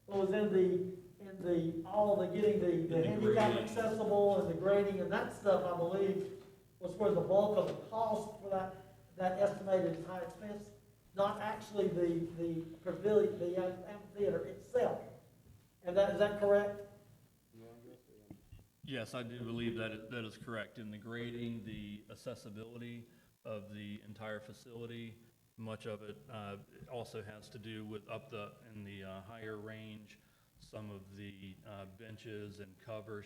Speaker 8: but was in all the getting the handicap accessible and the grading and that stuff, I believe, was where the bulk of the cost for that estimated high expense, not actually the pavilion, the amphitheater itself. And is that correct?
Speaker 11: Yes, I do believe that that is correct. In the grading, the accessibility of the entire facility, much of it also has to do with in the higher range, some of the benches and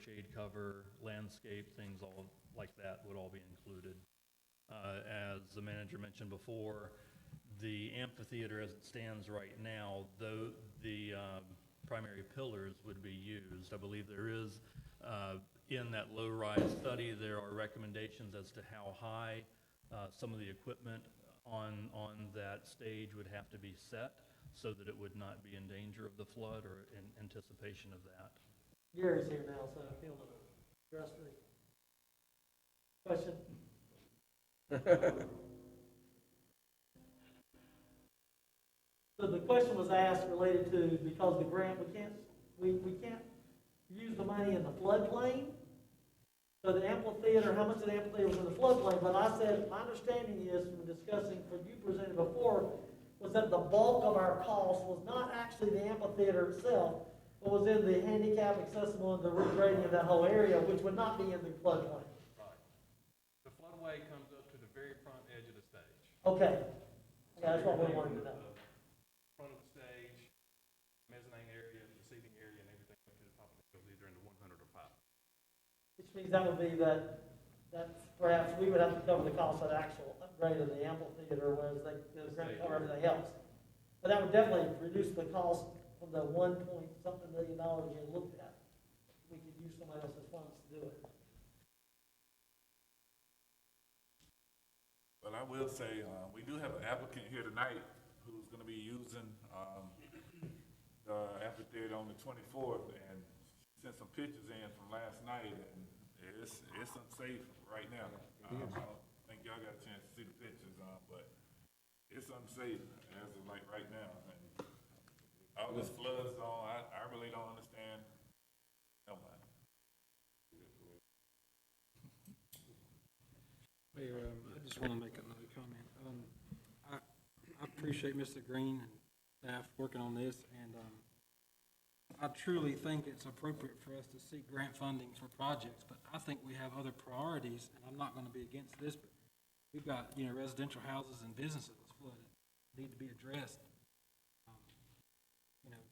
Speaker 11: shade cover, landscape, things all like that would all be included. As the manager mentioned before, the amphitheater as it stands right now, though the primary pillars would be used. I believe there is, in that low-rise study, there are recommendations as to how high some of the equipment on that stage would have to be set so that it would not be in danger of the flood or in anticipation of that.
Speaker 8: Gary's here now, so if he'll address the question. So the question was asked related to, because the grant, we can't use the money in the floodplain. So the amphitheater, how much of the amphitheater was in the floodplain? But I said, my understanding is from discussing what you presented before, was that the bulk of our cost was not actually the amphitheater itself, but was in the handicap accessible and the regrading of that whole area, which would not be in the floodplain.
Speaker 13: Right. The floodway comes up to the very front edge of the stage.
Speaker 8: Okay. Yeah, that's what we wanted to know.
Speaker 13: Front of the stage, mezzanine area, the seating area, and everything up to the top of the hill, either in the 100 or 5.
Speaker 8: Which means that would be that perhaps we would have to cover the cost of the actual upgrade of the amphitheater, whereas the grant cover everything else. But that would definitely reduce the cost from the $1.something million you looked at. We could use somebody else's funds to do it.
Speaker 3: Well, I will say, we do have an applicant here tonight who's gonna be using, the amphitheater on the 24th, and she sent some pictures in from last night, and it's unsafe right now. I don't think y'all got a chance to see the pictures, but it's unsafe as of like right now. And all this floods on, I really don't understand. No mind.
Speaker 2: Mayor, I just want to make another comment. I appreciate Mr. Green and staff working on this, and I truly think it's appropriate for us to seek grant funding for projects, but I think we have other priorities, and I'm not going to be against this, but we've got, residential houses and businesses that's flooded, need to be addressed.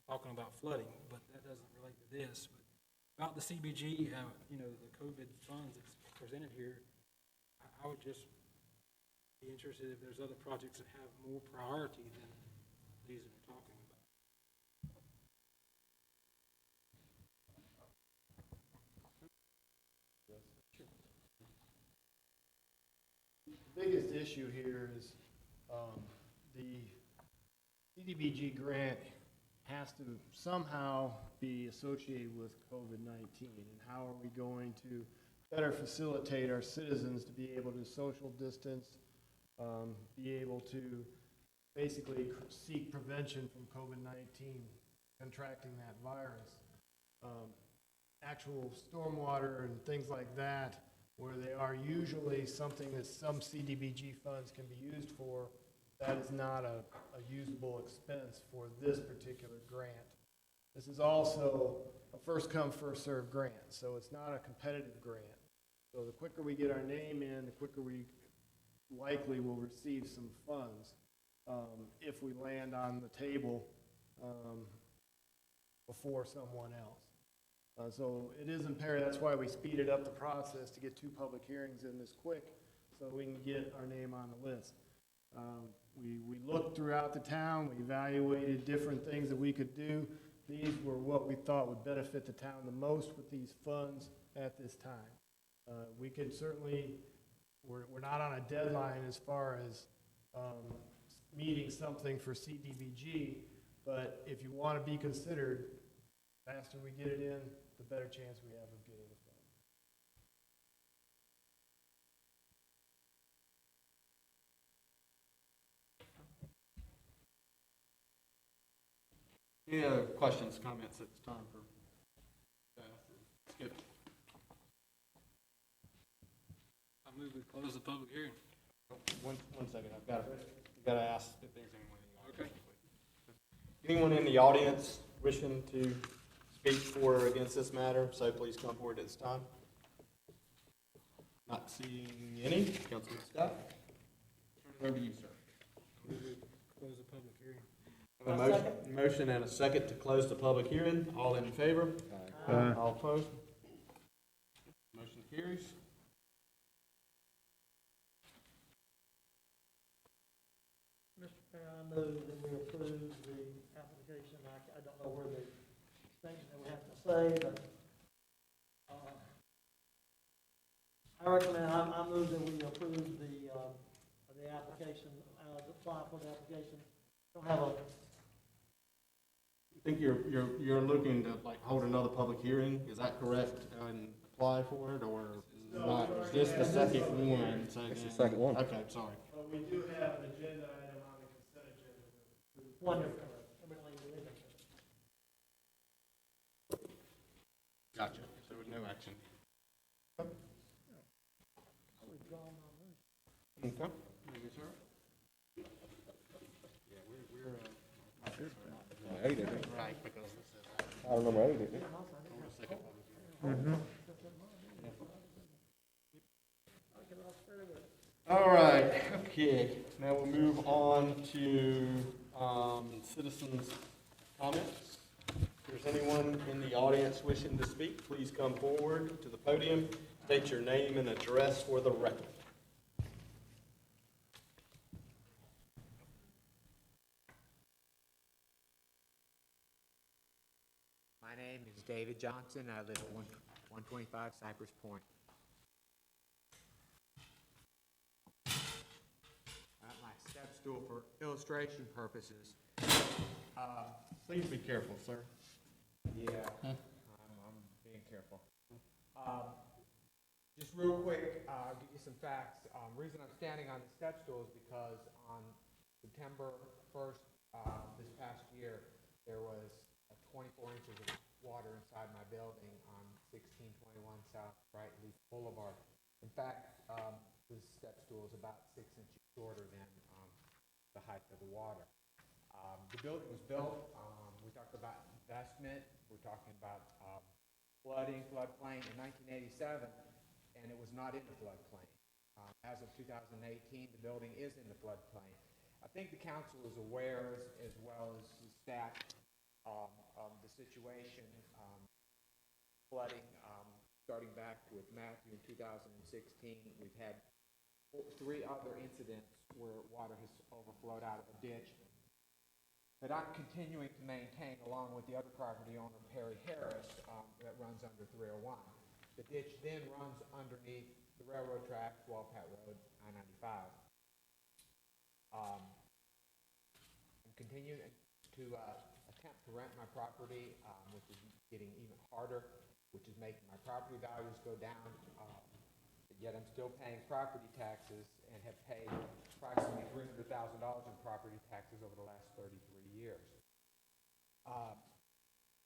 Speaker 2: Talking about flooding, but that doesn't relate to this. But about the CBG, the COVID funds that's presented here, I would just be interested if there's other projects that have more priority than these that we're talking about.
Speaker 7: The biggest issue here is the CDBG grant has to somehow be associated with COVID-19, and how are we going to better facilitate our citizens to be able to social distance, be able to basically seek prevention from COVID-19, contracting that virus. Actual stormwater and things like that, where they are usually something that some CDBG funds can be used for, that is not a usable expense for this particular grant. This is also a first come, first served grant, so it's not a competitive grant.
Speaker 10: So the quicker we get our name in, the quicker we likely will receive some funds, if we land on the table, before someone else. So it is imperative, that's why we speeded up the process to get 2 public hearings in this quick, so we can get our name on the list. We looked throughout the town, we evaluated different things that we could do. These were what we thought would benefit the town the most with these funds at this time. We could certainly, we're not on a deadline as far as meeting something for CDBG, but if you want to be considered, the faster we get it in, the better chance we have of getting the funds.
Speaker 1: Any other questions, comments? It's time for Skip.
Speaker 2: I move we close the public hearing.
Speaker 1: One second, I've got to ask if there's anyone in the audience. Okay. Anyone in the audience wishing to speak for or against this matter, so please come forward at this time. Not seeing any. Councilman Scott, turn it over to you, sir.
Speaker 2: Close the public hearing.
Speaker 1: A motion and a second to close the public hearing. All in favor?
Speaker 6: Aye.
Speaker 1: All opposed? Motion carries.
Speaker 8: Mr. Mayor, I move that we approve the application. I don't know where the things that we have to say, but, I recommend, I move that we approve the application, apply for the application. Don't have a,
Speaker 1: I think you're looking to like hold another public hearing, is that correct, and apply for it, or not? Is this the second one? It's the second one. Okay, sorry.
Speaker 12: But we do have an agenda item on the consent agenda.
Speaker 8: wonderful.
Speaker 1: Gotcha. So with no action. Okay. Thank you, sir. Yeah, we're right, because this is.
Speaker 3: Item number 8, isn't it?
Speaker 1: All right, okay, now we'll move on to citizens' comments. If there's anyone in the audience wishing to speak, please come forward to the podium, state your name and address for the record.
Speaker 14: My name is David Johnson. I live at 125 Cypress Point. My step stool for illustration purposes.
Speaker 1: Please be careful, sir.
Speaker 14: Yeah, I'm being careful. Just real quick, I'll give you some facts. Reason I'm standing on the step stool is because on September 1st, this past year, there was 24 inches of water inside my building on 1621 South Brightleaf Boulevard. In fact, this step stool is about 6 inches shorter than the height of the water. The building was built, we talked about investment, we're talking about floodplain in 1987, and it was not in the floodplain. As of 2018, the building is in the floodplain. I think the council is aware, as well as the staff, of the situation, flooding, starting back with Matthew in 2016. We've had 3 other incidents where water has overflowed out of a ditch that I'm continuing to maintain along with the other property owner, Perry Harris, that runs under 301. The ditch then runs underneath the railroad tracks, Walpat Road, I-95. I'm continuing to attempt to rent my property, which is getting even harder, which is making my property values go down, yet I'm still paying property taxes and have paid approximately $300,000 in property taxes over the last 33 years.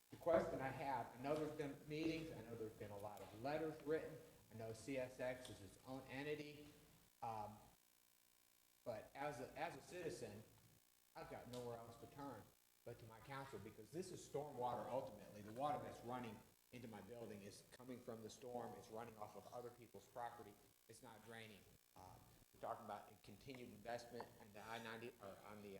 Speaker 14: The question I have, I know there's been meetings, I know there's been a lot of letters written, I know CSX is its own entity, but as a citizen, I've got nowhere else to turn but to my council, because this is stormwater ultimately, the water that's running into my building is coming from the storm, it's running off of other people's property, it's not draining. We're talking about a continued investment in the I-90, or on the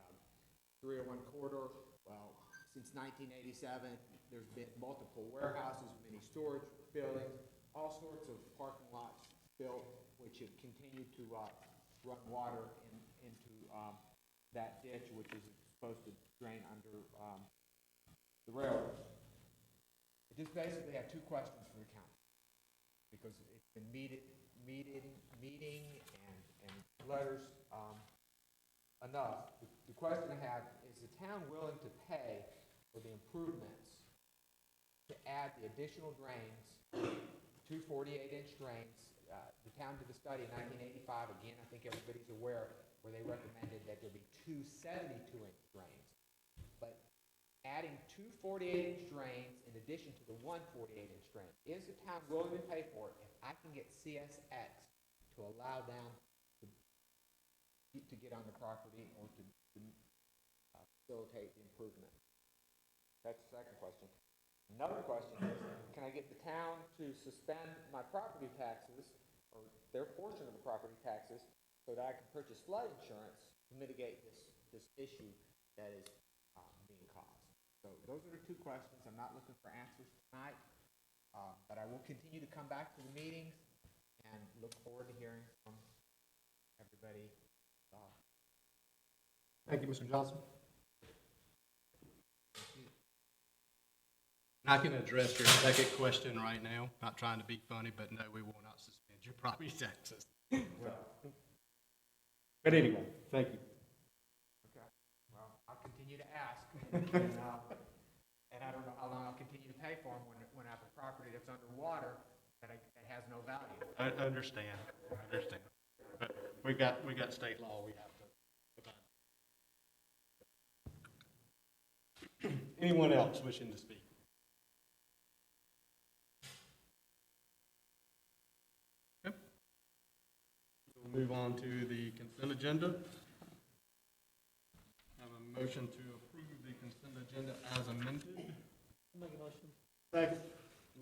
Speaker 14: 301 corridor. Well, since 1987, there's been multiple warehouses, many storage buildings, all sorts of parking lots built, which have continued to run water into that ditch, which is supposed to drain under the railroad. I just basically have two questions for the council, because it's been meeting and letters enough. The question I have, is the town willing to pay for the improvements to add the additional drains, two 48-inch drains? The town did the study in 1985, again, I think everybody's aware, where they recommended that there be two 72-inch drains. But adding two 48-inch drains in addition to the one 48-inch drain, is the town willing to pay for it if I can get CSX to allow them to get on the property or to facilitate the improvement? That's the second question. Another question is, can I get the town to suspend my property taxes, or their portion of the property taxes, so that I can purchase flood insurance to mitigate this issue that is being caused? So those are the two questions. I'm not looking for answers tonight, but I will continue to come back to the meetings and look forward to hearing from everybody.
Speaker 1: Thank you, Mr. Johnson. I can address your second question right now. Not trying to be funny, but no, we will not suspend your property taxes. But anyway, thank you.
Speaker 14: Okay. Well, I'll continue to ask, and I don't know how long I'll continue to pay for them when I have a property that's underwater that has no value.
Speaker 1: I understand. But we got state law we have to abide. Anyone else wishing to speak? Okay. We'll move on to the consent agenda. Have a motion to approve the consent agenda as amended.
Speaker 8: Make a motion.
Speaker 1: Second.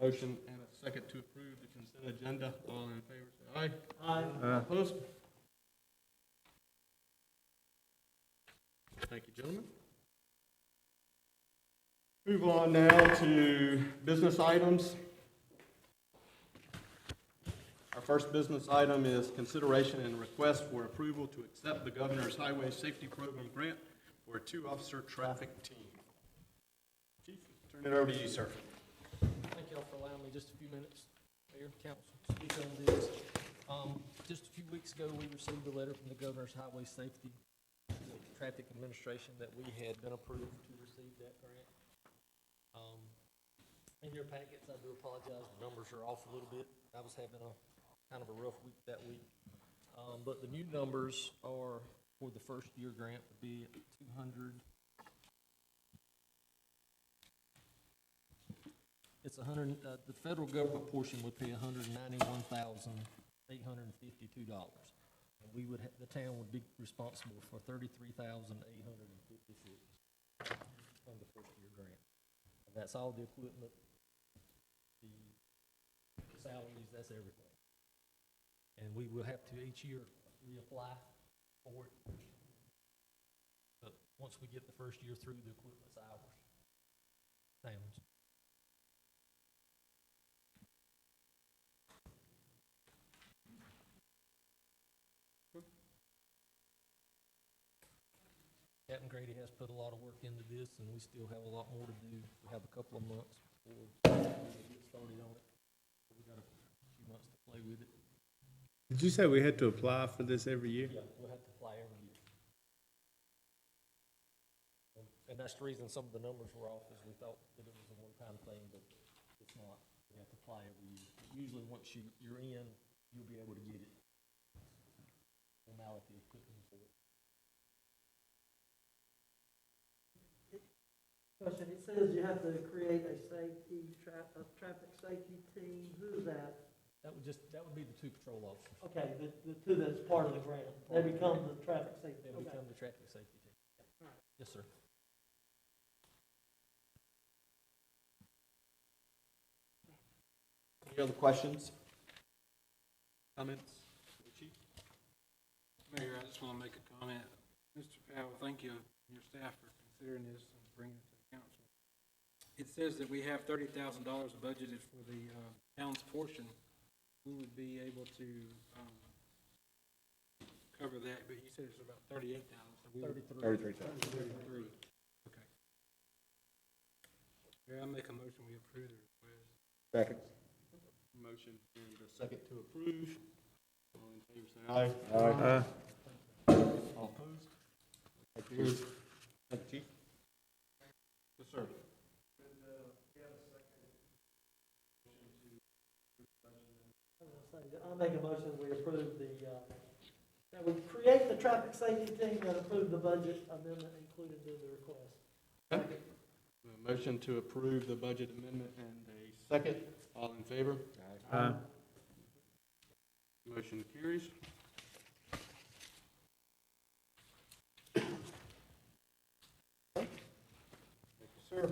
Speaker 1: Motion and a second to approve the consent agenda. All in favor, say aye.
Speaker 8: Aye.
Speaker 1: Opposed? Thank you, gentlemen. Move on now to business items. Our first business item is consideration and request for approval to accept the Governor's Highway Safety Program grant for a 2-officer traffic team. Chief, turn it over to you, sir.
Speaker 15: Thank y'all for allowing me just a few minutes, Mayor, Council, to speak on this. Just a few weeks ago, we received a letter from the Governor's Highway Safety Traffic Administration that we had been approved to receive that grant. In your packets, I do apologize, the numbers are off a little bit. I was having a kind of a rough week that week. But the new numbers are for the first year grant would be 200. It's 100, the federal government portion would pay $191,852. And we would, the town would be responsible for $33,856 from the first year grant. And that's all the equipment, the salaries, that's everything. And we will have to each year reapply for it. But once we get the first year through, the equipment's ours. Town's. Captain Grady has put a lot of work into this, and we still have a lot more to do. We have a couple of months before we get started on it. We got a few months to play with it.
Speaker 6: Did you say we had to apply for this every year?
Speaker 15: Yeah, we'll have to apply every year. And that's the reason some of the numbers were off, is we thought that it was a one-time thing, but it's not. We have to apply every year. Usually, once you're in, you'll be able to get it. Formality of putting for it.
Speaker 8: Question, it says you have to create a traffic safety team. Who's that?
Speaker 15: That would be the two patrol officers.
Speaker 8: Okay, the two that's part of the grant. They become the traffic safety.
Speaker 15: They become the traffic safety team.
Speaker 8: All right.
Speaker 15: Yes, sir.
Speaker 1: Any other questions? Comments? Chief?
Speaker 2: Mayor, I just want to make a comment. Mr. Powell, thank you, and your staff for considering this and bringing it to the council. It says that we have $30,000 budgeted for the town's portion. We would be able to cover that, but you said it's about 38,000. So
Speaker 7: 33.
Speaker 2: 33. Okay. Mayor, I make a motion, we approve the request.
Speaker 1: Second. Motion and a second to approve. All in favor, say aye. Aye. All opposed? Thank you. Thank you, Chief. Yes, sir.
Speaker 8: I'll make a motion, we approve that we create the traffic safety team and approve the budget amendment included in the request.
Speaker 1: Okay. A motion to approve the budget amendment and a second. All in favor?
Speaker 6: Aye.
Speaker 1: Motion carries. Thank you, sir.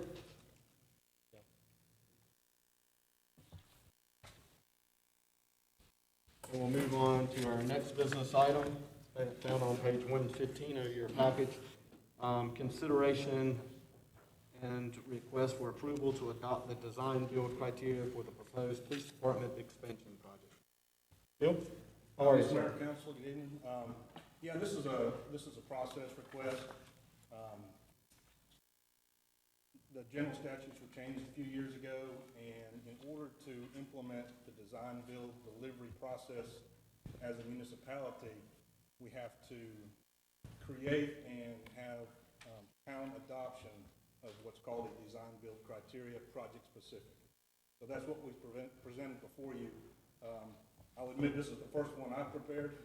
Speaker 1: And we'll move on to our next business item, found on page 115 of your package. Consideration and request for approval to adopt the design build criteria for the proposed police department expansion project. Bill? How are you, sir?
Speaker 16: Mayor, Council, good evening. Yeah, this is a process request. The general statutes were changed a few years ago, and in order to implement the design, build, delivery process as a municipality, we have to create and have town adoption of what's called a design, build criteria, project specific. So that's what we presented before you. I'll admit this is the first one I've prepared.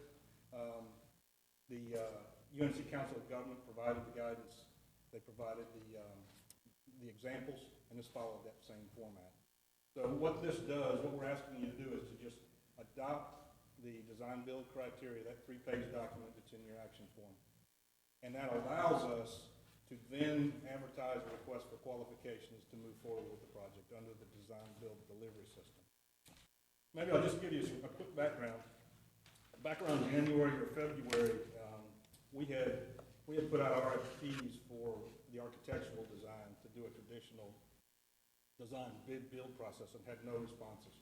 Speaker 16: The UNC Council of Government provided the guidance. They provided the examples, and this followed that same format. So what this does, what we're asking you to do is to just adopt the design build criteria, that 3-page document that's in your action form. And that allows us to then advertise a request for qualifications to move forward with the project under the design build delivery system. Maybe I'll just give you a quick background. Back around January or February, we had put out RFPs for the architectural design to do a traditional design bid build process and had no responses.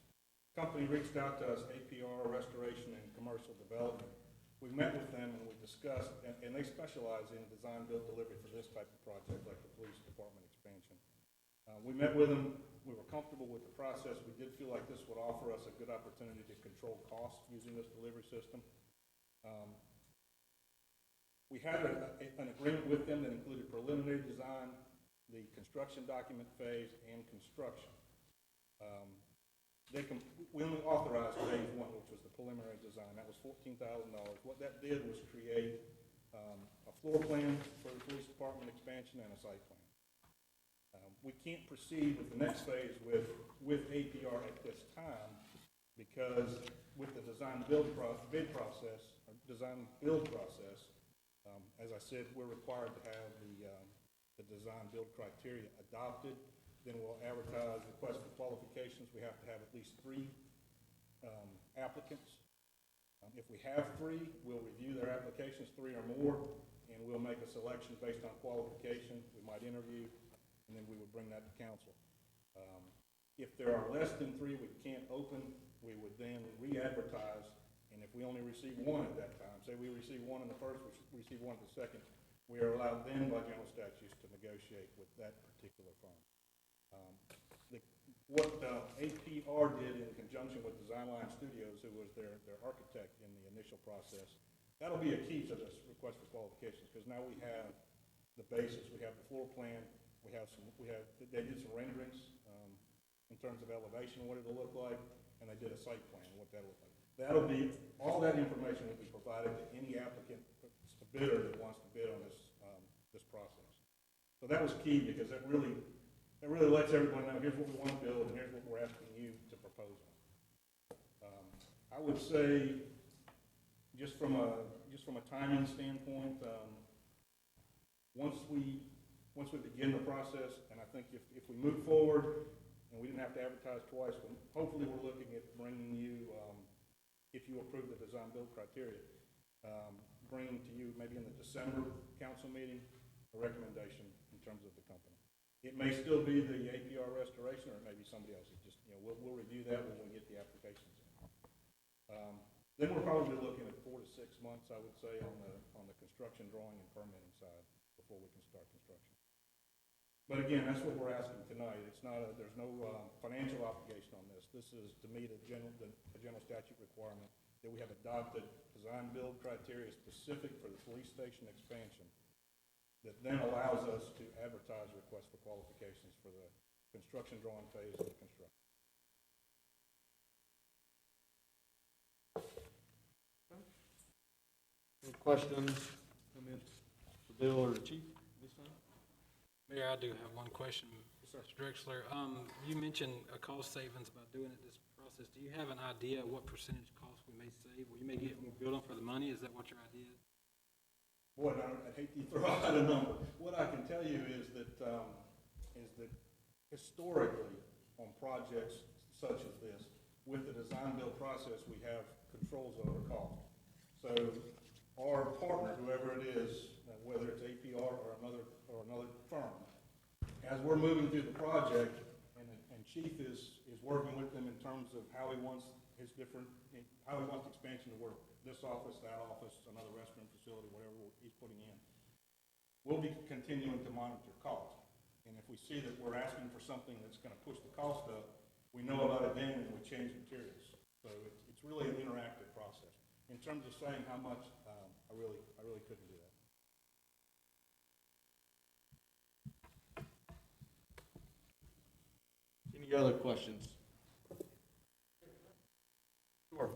Speaker 16: The company reached out to us, APR, Restoration and Commercial Development. We met with them and we discussed, and they specialize in design build delivery for this type of project, like the police department expansion. We met with them. We were comfortable with the process. We did feel like this would offer us a good opportunity to control costs using this delivery system. We had an agreement with them that included preliminary design, the construction document phase, and construction. We only authorized phase 1, which was the preliminary design. That was $14,000. What that did was create a floor plan for the police department expansion and a site plan. We can't proceed with the next phase with APR at this time because with the design build bid process, or design build process, as I said, we're required to have the design build criteria adopted. Then we'll advertise requests for qualifications. We have to have at least 3 applicants. If we have 3, we'll review their applications, 3 or more, and we'll make a selection based on qualification. We might interview, and then we would bring that to council. If there are less than 3 we can't open, we would then re-advertise, and if we only receive 1 at that time, say we receive 1 in the first, we receive 1 in the second, we are allowed then by general statutes to negotiate with that particular firm. What APR did in conjunction with Design Line Studios, who was their architect in the initial process, that'll be a key to this request for qualifications, because now we have the basis, we have the floor plan, they did some renderings in terms of elevation, what it'll look like, and they did a site plan, what that'll look like. All that information will be provided to any applicant, bidder that wants to bid on this process. So that was key, because that really lets everyone know, here's what we want to build, and here's what we're asking you to propose on. I would say, just from a timing standpoint, once we begin the process, and I think if we move forward and we didn't have to advertise twice. But hopefully, we're looking at bringing you, if you approve the design build criteria, bringing to you maybe in the December council meeting, a recommendation in terms of the company. It may still be the APR restoration, or it may be somebody else. It just, we'll review that when we get the applications in. Then we're probably looking at 4 to 6 months, I would say, on the construction drawing and permitting side before we can start construction. But again, that's what we're asking tonight. It's not there's no financial obligation on this. This is to meet a general statute requirement that we have adopted design build criteria specific for the police station expansion that then allows us to advertise requests for qualifications for the construction drawing phase of the construction.
Speaker 1: Any questions, comments for Bill or the chief this time?
Speaker 2: Mayor, I do have one question, Mr. Drexler. You mentioned a cost savings by doing it this process. Do you have an idea what percentage cost we may save? Or you may get more building for the money? Is that what your idea is?
Speaker 16: Boy, I'd hate to throw out a number. What I can tell you is that historically, on projects such as this, with the design build process, we have controls over cost. So our partner, whoever it is, whether it's APR or another firm, as we're moving through the project, and Chief is working with them in terms of how he wants how he wants the expansion to work. This office, that office, another restroom facility, whatever he's putting in. We'll be continuing to monitor cost. And if we see that we're asking for something that's going to push the cost up, we know about it then and we change materials. So it's really an interactive process. In terms of saying how much, I really couldn't do that.
Speaker 1: Any other questions? Sure.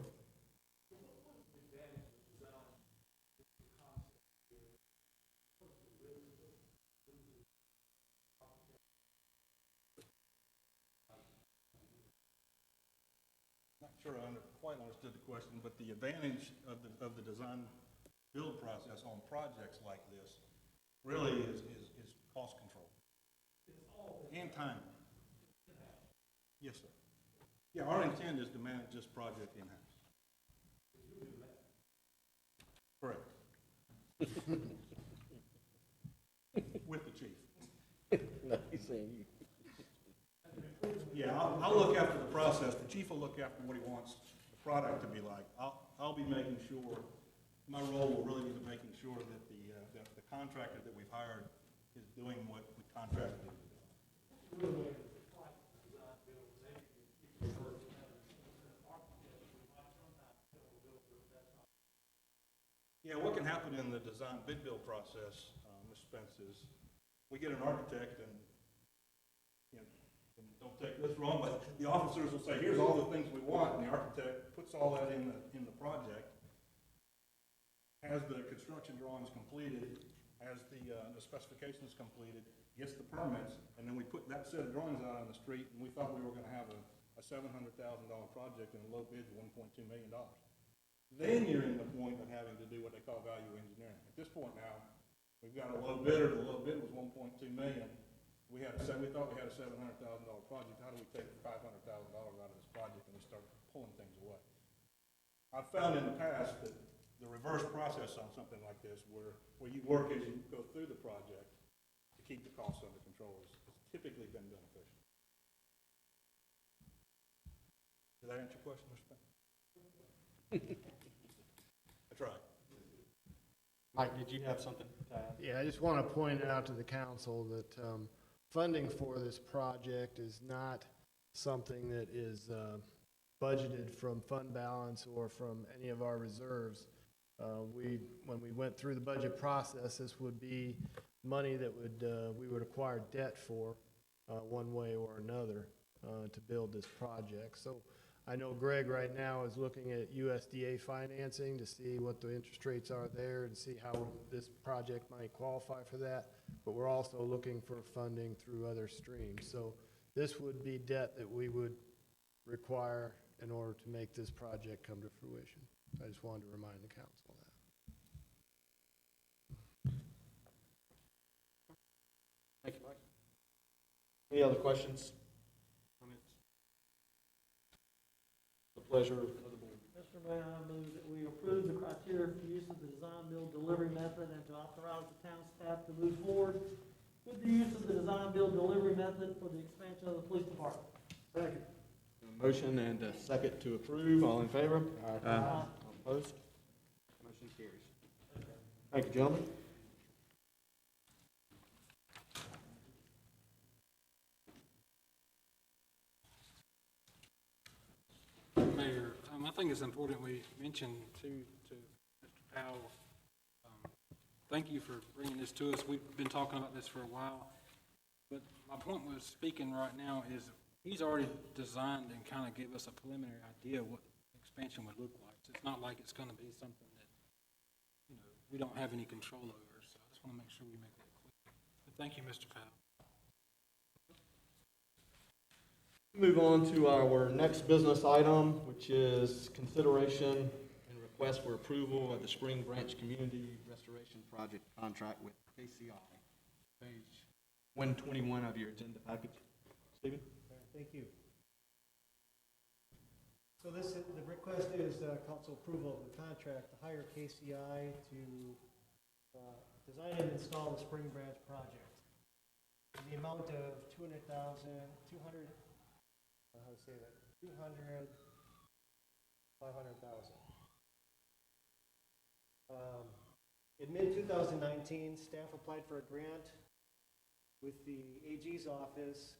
Speaker 16: Not sure I quite understood the question, but the advantage of the design build process on projects like this really is cost control and time. Yes, sir. Yeah, our intent is to manage this project in-house. Correct. With the chief.
Speaker 1: No, he's saying you.
Speaker 16: Yeah, I'll look after the process. The chief will look after what he wants the product to be like. I'll be making sure, my role will really be making sure that the contractor that we've hired is doing what we contracted him to do. Yeah, what can happen in the design bid build process, Mr. Spence, is we get an architect and don't take this wrong, but the officers will say, here's all the things we want, and the architect puts all that in the project, has the construction drawings completed, has the specifications completed, gets the permits, and then we put that set of drawings out on the street, and we thought we were going to have a $700,000 project, and the low bid is $1.2 million. Then you're in the point of having to do what they call value engineering. At this point now, we've got a low bidder. The low bid was $1.2 million. We thought we had a $700,000 project. How do we take $500,000 out of this project and we start pulling things away? I've found in the past that the reverse process on something like this, where you work as you go through the project to keep the costs under control, has typically been beneficial. Did that answer your question, Mr. Spence? I tried.
Speaker 1: Mike, did you have something to add?
Speaker 7: Yeah, I just want to point out to the council that funding for this project is not something that is budgeted from fund balance or from any of our reserves. When we went through the budget process, this would be money that we would acquire debt for one way or another to build this project. So I know Greg right now is looking at USDA financing to see what the interest rates are there and see how this project might qualify for that. But we're also looking for funding through other streams. So this would be debt that we would require in order to make this project come to fruition. I just wanted to remind the council of that.
Speaker 1: Thank you, Mike. Any other questions? pleasure of the board.
Speaker 8: Mr. Mayor, I move that we approve the criteria for use of the design build delivery method and to authorize the town staff to move forward with the use of the design build delivery method for the expansion of the police department.
Speaker 10: Second.
Speaker 1: A motion and a second to approve. All in favor?
Speaker 6: Aye.
Speaker 1: All opposed? Motion carries. Thank you, gentlemen.
Speaker 2: Mayor, I think it's important we mention to Mr. Powell, thank you for bringing this to us. We've been talking about this for a while. But my point was speaking right now is he's already designed and kind of give us a preliminary idea of what expansion would look like. So it's not like it's going to be something that, we don't have any control over. So I just want to make sure we make that clear. But thank you, Mr. Powell.
Speaker 1: Move on to our next business item, which is consideration and request for approval of the Spring Branch Community Restoration Project contract with KCI. Page 121 of your agenda package. Stephen?
Speaker 7: Thank you. So the request is council approval of the contract to hire KCI to design and install the Spring Branch project. In the amount of $500,000. In mid-2019, staff applied for a grant with the AG's office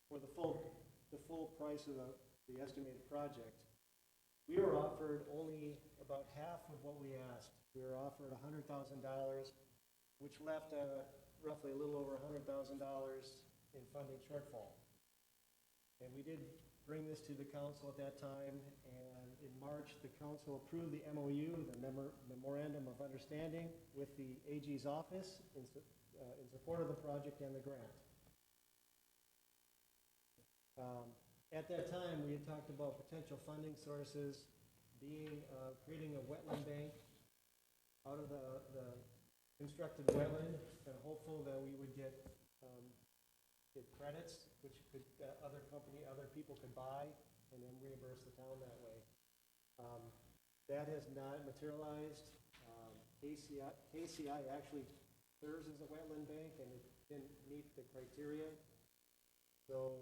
Speaker 7: for the full price of the estimated project. We were offered only about half of what we asked. We were offered $100,000, which left roughly a little over $100,000 in funding shortfall. And we did bring this to the council at that time, and in March, the council approved the MOU, the Memorandum of Understanding, with the AG's office in support of the project and the grant. At that time, we had talked about potential funding sources being creating a wetland bank out of the constructed wetland, and hopeful that we would get credits, which other people could buy, and then reimburse the town that way. That has not materialized. KCI actually serves as a wetland bank, and it didn't meet the criteria. So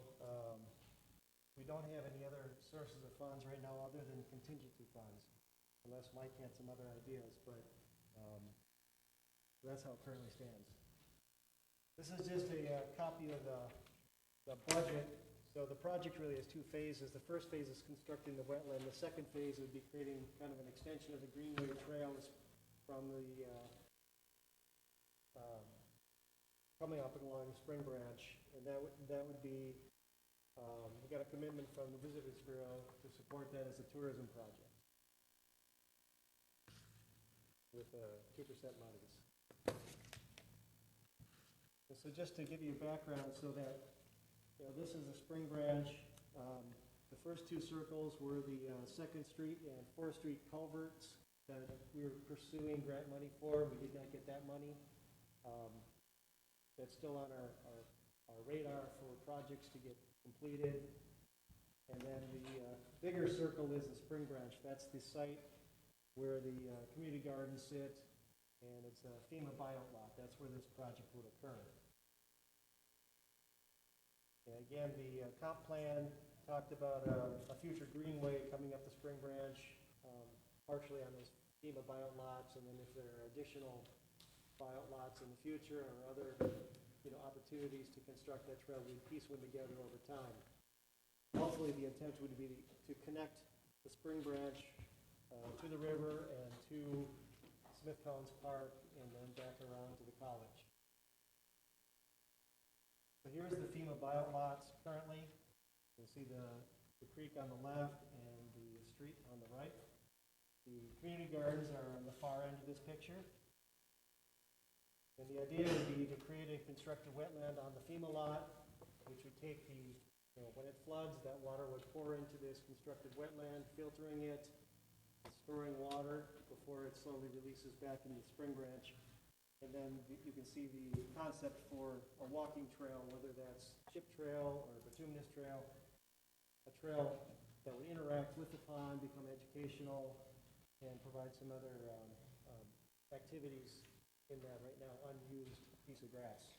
Speaker 7: we don't have any other sources of funds right now other than contingency funds, unless Mike had some other ideas, but that's how it currently stands. This is just a copy of the budget. So the project really has two phases. The first phase is constructing the wetland. The second phase would be creating kind of an extension of the Greenway trails from the coming up and along Spring Branch, and that would be we got a commitment from the Visitors Bureau to support that as a tourism project with 2% monies. And so just to give you a background, so that this is the Spring Branch. The first two circles were the 2nd Street and 4th Street culverts that we were pursuing grant money for. We did not get that money. That's still on our radar for projects to get completed. And then the bigger circle is the Spring Branch. That's the site where the community gardens sit, and it's a FEMA buyout lot. That's where this project would occur. And again, the comp plan talked about a future greenway coming up the Spring Branch, partially on those FEMA buyout lots, and then if there are additional buyout lots in the future or other opportunities to construct that trail, we piece one together over time. Hopefully, the intent would be to connect the Spring Branch to the river and to Smithfield Park, and then back around to the college. So here's the FEMA buyout lots currently. You'll see the creek on the left and the street on the right. The community gardens are on the far end of this picture. And the idea would be to create a constructed wetland on the FEMA lot, which would take when it floods, that water would pour into this constructed wetland, filtering it, storing water before it slowly releases back into the Spring Branch. And then you can see the concept for a walking trail, whether that's chip trail or bituminous trail, a trail that would interact with the pond, become educational, and provide some other activities in that right now unused piece of grass.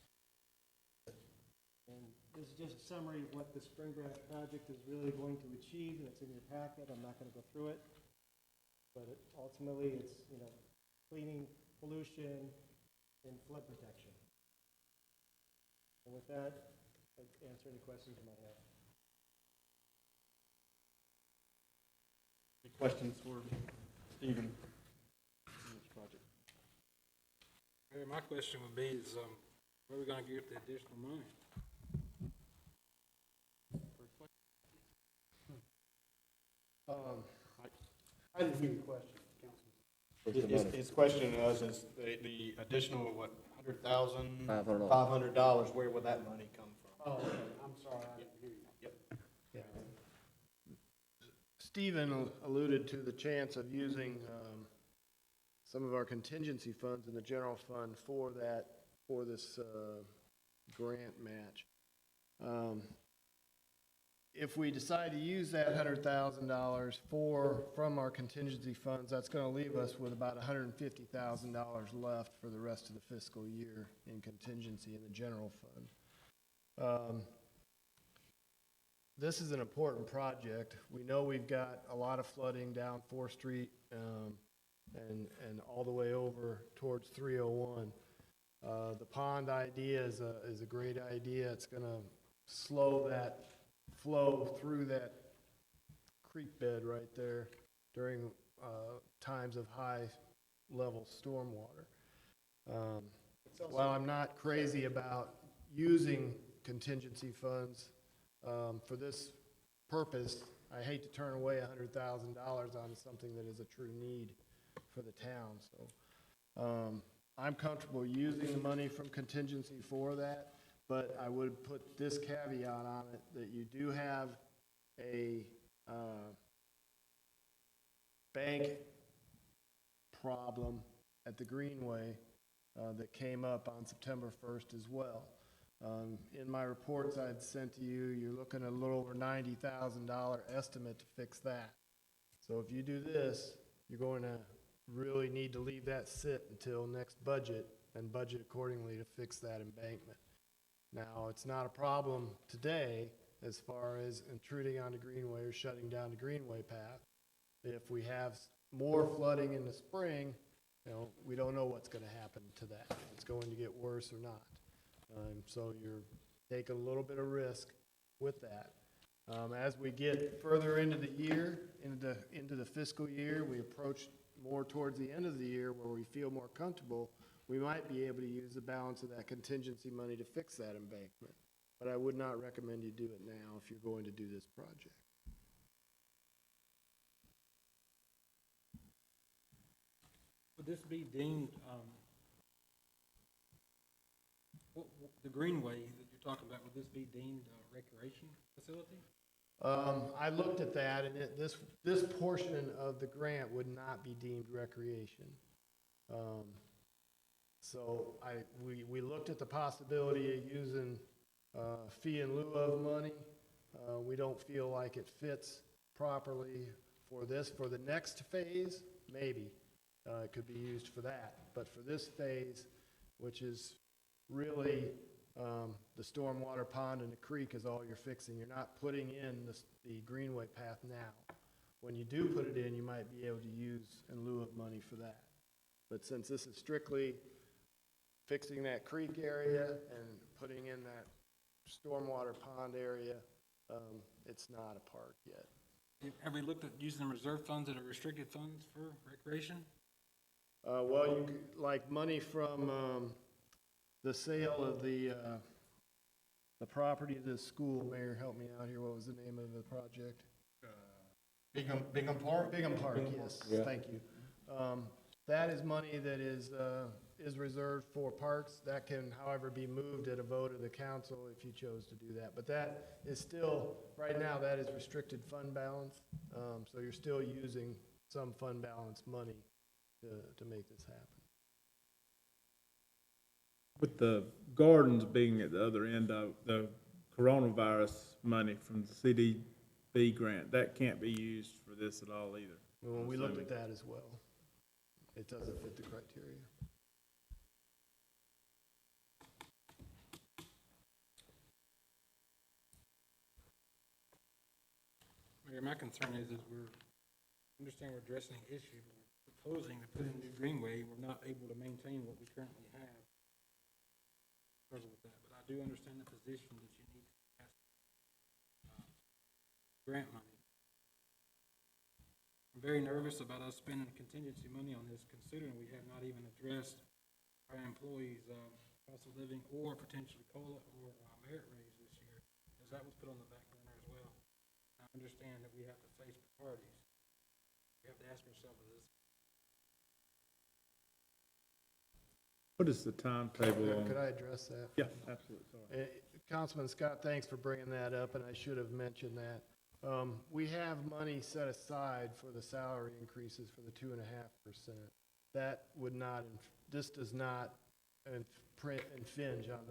Speaker 7: And this is just a summary of what the spring grass project is really going to achieve, and it's in your packet. I'm not going to go through it. But ultimately, it's, cleaning pollution and flood protection. And with that, I'd answer any questions you might have.
Speaker 1: Any questions for Stephen on this project?
Speaker 2: Mayor, my question would be is, where are we gonna get the additional money?
Speaker 10: I didn't hear your question, Councilman.
Speaker 1: His question to us is the additional, what, $100,000?
Speaker 3: $500.
Speaker 1: $500, where would that money come from?
Speaker 10: Oh, okay, I'm sorry, I didn't hear you.
Speaker 1: Yep.
Speaker 12: Stephen alluded to the chance of using some of our contingency funds in the general fund for this grant match. If we decide to use that $100,000 from our contingency funds, that's going to leave us with about $150,000 left for the rest of the fiscal year in contingency in the general fund. This is an important project. We know we've got a lot of flooding down 4th Street and all the way over towards 301. The pond idea is a great idea. It's going to slow that flow through that creek bed right there during times of high level stormwater. While I'm not crazy about using contingency funds for this purpose, I hate to turn away $100,000 on something that is a true need for the town. So I'm comfortable using the money from contingency for that. But I would put this caveat on it, that you do have a bank problem at the Greenway that came up on September 1st as well. In my reports I'd sent to you, you're looking at a little over $90,000 estimate to fix that. So if you do this, you're going to really need to leave that sit until next budget and budget accordingly to fix that embankment. Now, it's not a problem today as far as intruding onto Greenway or shutting down the Greenway path. If we have more flooding in the spring, we don't know what's going to happen to that. If it's going to get worse or not. So you're taking a little bit of risk with that. As we get further into the year, into the fiscal year, we approach more towards the end of the year where we feel more comfortable, we might be able to use the balance of that contingency money to fix that embankment. But I would not recommend you do it now if you're going to do this project.
Speaker 2: Would this be deemed, the greenway that you're talking about, would this be deemed a recreation facility?
Speaker 12: I looked at that, and this portion of the grant would not be deemed recreation. So we looked at the possibility of using fee in lieu of money. We don't feel like it fits properly for this. For the next phase, maybe it could be used for that. But for this phase, which is really the stormwater pond and the creek is all you're fixing. You're not putting in the greenway path now. When you do put it in, you might be able to use in lieu of money for that. But since this is strictly fixing that creek area and putting in that stormwater pond area, it's not a park yet.
Speaker 2: Have we looked at using reserve funds that are restricted funds for recreation?
Speaker 12: Well, you could, like money from the sale of the property of this school. Mayor, help me out here. What was the name of the project?
Speaker 1: Bingham Park?
Speaker 12: Bingham Park, yes.
Speaker 1: Yeah.
Speaker 12: Thank you. That is money that is reserved for parks. That can, however, be moved at a vote of the council if you chose to do that. But that is still, right now, that is restricted fund balance. So you're still using some fund balance money to make this happen.
Speaker 6: With the gardens being at the other end of the coronavirus money from the B grant. That can't be used for this at all either.
Speaker 3: Well, when we looked at
Speaker 6: Assuming.
Speaker 3: that as well, it doesn't fit the criteria.
Speaker 2: Mayor, my concern is understand we're addressing the issue, but we're proposing to put in a new greenway, we're not able to maintain what we currently have. Struggle with that, but I do understand the position that you need to ask grant money. I'm very nervous about us spending contingency money on this, considering we have not even addressed our employees' cost of living or potentially COLA or merit raise this year, because that was put on the back burner as well. I understand that we have to face priorities. We have to ask ourselves this.
Speaker 6: What is the timetable on?
Speaker 3: Could I address that?
Speaker 6: Yeah, absolutely, sorry.
Speaker 3: Councilman Scott, thanks for bringing that up, and I should have mentioned that. We have money set aside for the salary increases for the 2.5%. That would not, this does not impinge on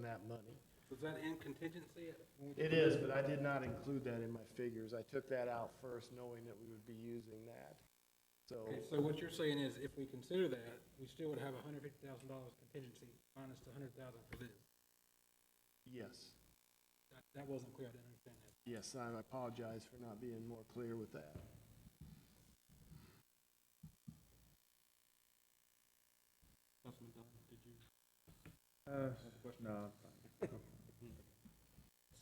Speaker 3: that money.
Speaker 2: Was that in contingency?
Speaker 3: It is, but I did not include that in my figures. I took that out first, knowing that we would be using that. So,
Speaker 2: Okay, so what you're saying is, if we consider that, we still would have $150,000 contingency minus the $100,000 for this.
Speaker 3: yes.
Speaker 2: That wasn't clear. I didn't understand that.
Speaker 3: Yes, I apologize for not being more clear with that.
Speaker 2: Councilman Dunn, did you?
Speaker 6: No.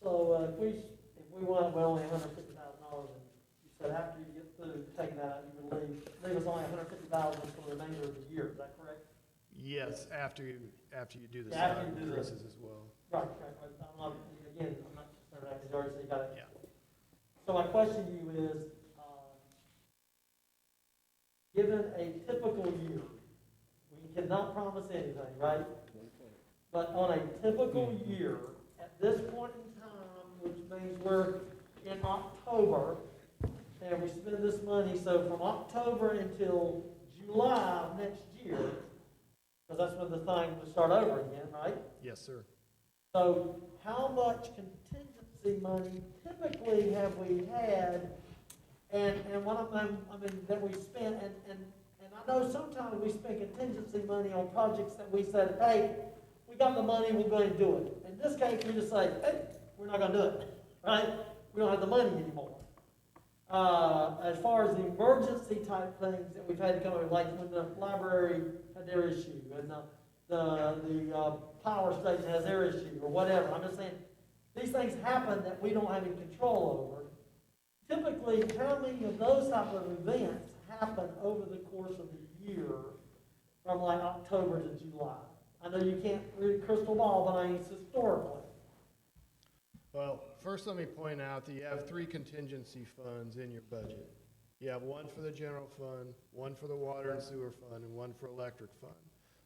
Speaker 8: So, if we want, well, only $150,000, and you said after you get through taking that out, you would leave us only $150,000 for the remainder of the year, is that correct?
Speaker 3: Yes, after you do the
Speaker 8: Yeah, after
Speaker 3: salary
Speaker 8: you do the-
Speaker 3: increases as well.
Speaker 8: Right. I'm not, again, I'm not concerned, because you already said you got it.
Speaker 3: Yeah.
Speaker 8: So my question to you is, given a typical year, we cannot promise anything, right? But on a typical year, at this point in time, which means we're in October, and we spend this money, so from October until July of next year, because that's when the thing will start over again, right?
Speaker 3: Yes, sir.
Speaker 8: So how much contingency money typically have we had, and what I mean, that we spent, and I know sometimes we spend contingency money on projects that we said, hey, we got the money, we're going to do it. In this case, we just say, hey, we're not going to do it, right? We don't have the money anymore. As far as the emergency type things that we've had to come over, like when the library had their issue, and the power station has their issue, or whatever. I'm just saying, these things happen that we don't have any control over. Typically, how many of those type of events happen over the course of the year from like October to July? I know you can't read a crystal ball, but I mean historically.
Speaker 3: Well, first let me point out that you have 3 contingency funds in your budget. You have one for the general fund, one for the water and sewer fund, and one for electric fund.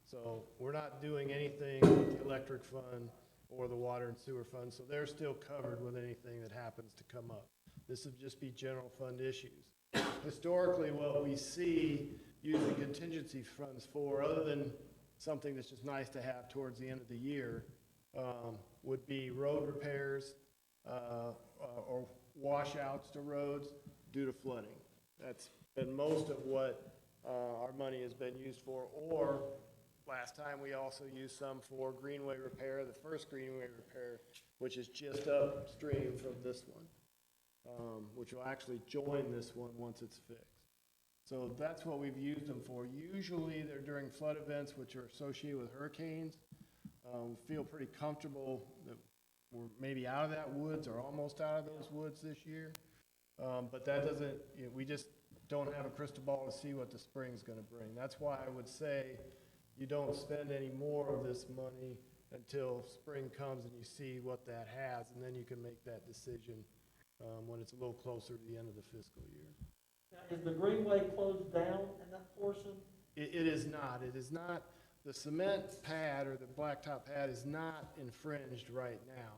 Speaker 3: So we're not doing anything with the electric fund or the water and sewer fund, so they're still covered with anything that happens to come up. This would just be general fund issues. Historically, what we see using contingency funds for, other than something that's just nice to have towards the end of the year, would be road repairs or washouts to roads due to flooding. That's been most of what our money has been used for. Or last time we also used some for greenway repair, the first greenway repair, which is just upstream from this one, which will actually join this one once it's fixed. So that's what we've used them for. Usually they're during flood events, which are associated with hurricanes. We feel pretty comfortable that we're maybe out of that woods or almost out of those woods this year. But that doesn't, we just don't have a crystal ball to see what the spring's going to bring. That's why I would say you don't spend any more of this money until spring comes and you see what that has, and then you can make that decision when it's a little closer to the end of the fiscal year.
Speaker 8: Now, is the greenway closed down in that portion?
Speaker 3: It is not. It is not. The cement pad or the blacktop pad is not infringed right now.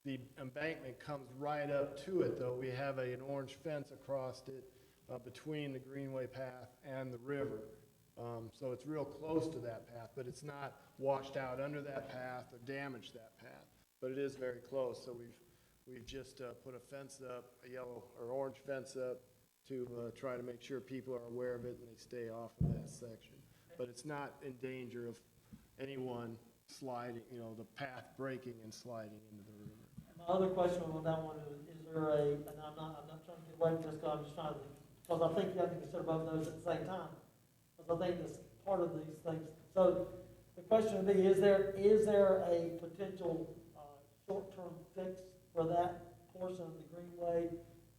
Speaker 3: The embankment comes right up to it, though. We have an orange fence across it between the greenway path and the river. So it's real close to that path, but it's not washed out under that path or damaged that path. But it is very close, so
Speaker 17: We've just put a fence up, a yellow or orange fence up to try to make sure people are aware of it and they stay off of that section. But it's not in danger of anyone sliding, the path breaking and sliding into the river.
Speaker 8: My other question on that one is there and I'm not trying to get away from this, because I'm just trying to, because I think you have to consider both of those at the same time. Because I think that's part of these things. So the question would be, is there a potential short-term fix for that portion of the greenway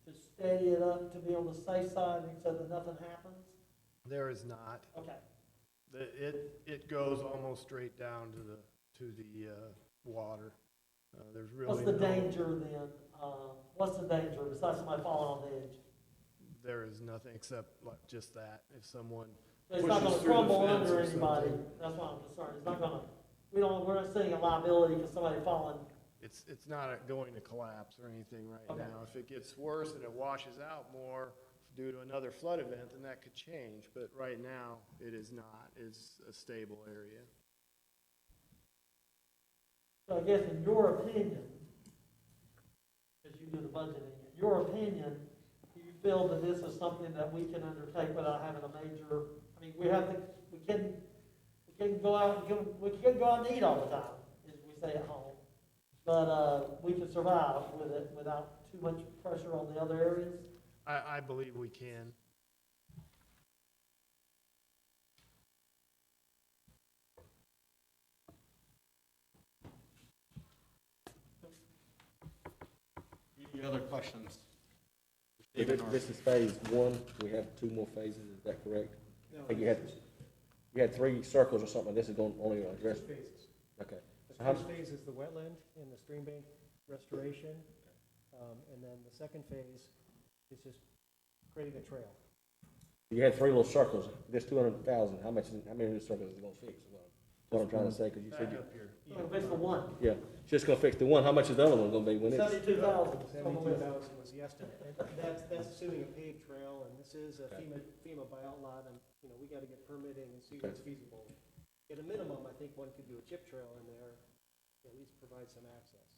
Speaker 8: to steady it up, to be on the safe side and so that nothing happens?
Speaker 17: There is not.
Speaker 8: Okay.
Speaker 17: It goes almost straight down to the water. There's really
Speaker 8: What's the danger then? What's the danger besides somebody falling on the edge?
Speaker 17: There is nothing except just that. If someone
Speaker 8: So it's not
Speaker 17: pushes
Speaker 8: gonna
Speaker 17: through the
Speaker 8: crumble
Speaker 17: fence
Speaker 8: under
Speaker 17: or
Speaker 8: anybody,
Speaker 17: something.
Speaker 8: that's why I'm concerned, it's not gonna, we're not seeing a liability because somebody falling.
Speaker 17: It's not going to collapse or anything right
Speaker 8: Okay.
Speaker 17: now. If it gets worse and it washes out more due to another flood event, then that could change. But right now, it is not. It's a stable area.
Speaker 8: So I guess in your opinion, as you do the budgeting, in your opinion, do you feel that this is something that we can undertake without having a major, I mean, we can go out and eat all the time, as we say at home. But, we can survive with it without too much pressure on the other areas?
Speaker 17: I believe we can.
Speaker 1: Any other questions?
Speaker 3: This is phase one, we have two more phases, is that correct?
Speaker 7: No,
Speaker 3: I think you had 3 circles or something, this is going to only address.
Speaker 7: Two phases.
Speaker 3: Okay.
Speaker 7: The
Speaker 3: So how-
Speaker 7: first phase is the wetland and the stream bank restoration, and then the second phase is just creating a trail.
Speaker 3: You had 3 little circles, this 200,000, how many of those circles is it going to fix? What I'm trying to say, because you said
Speaker 17: Back
Speaker 3: you,
Speaker 17: up here.
Speaker 8: It's gonna fix the one,
Speaker 3: yeah, it's just going to fix the one, how much is the other one going to be when it's?
Speaker 8: 72,000.
Speaker 7: 72,000 was the estimate, and that's assuming a paved trail, and this is a FEMA buyout lot, and, we gotta get permitting and see what's feasible. At a minimum, I think one could do a chip trail in there, at least provide some access.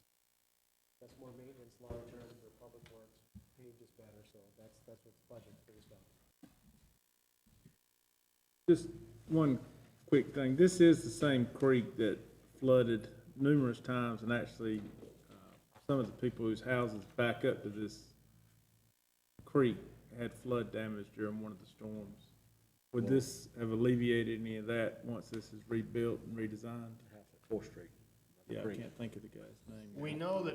Speaker 7: That's more maintenance long-term for public works, paved is better, so that's what the budget's based on.
Speaker 6: Just one quick thing. This is the same creek that flooded numerous times, and actually, some of the people whose houses back up to this creek had flood damage during one of the storms. Would this have alleviated any of that once this is rebuilt and redesigned?
Speaker 3: 4th Street.
Speaker 6: Yeah, I can't think of the guy's name.
Speaker 17: We know that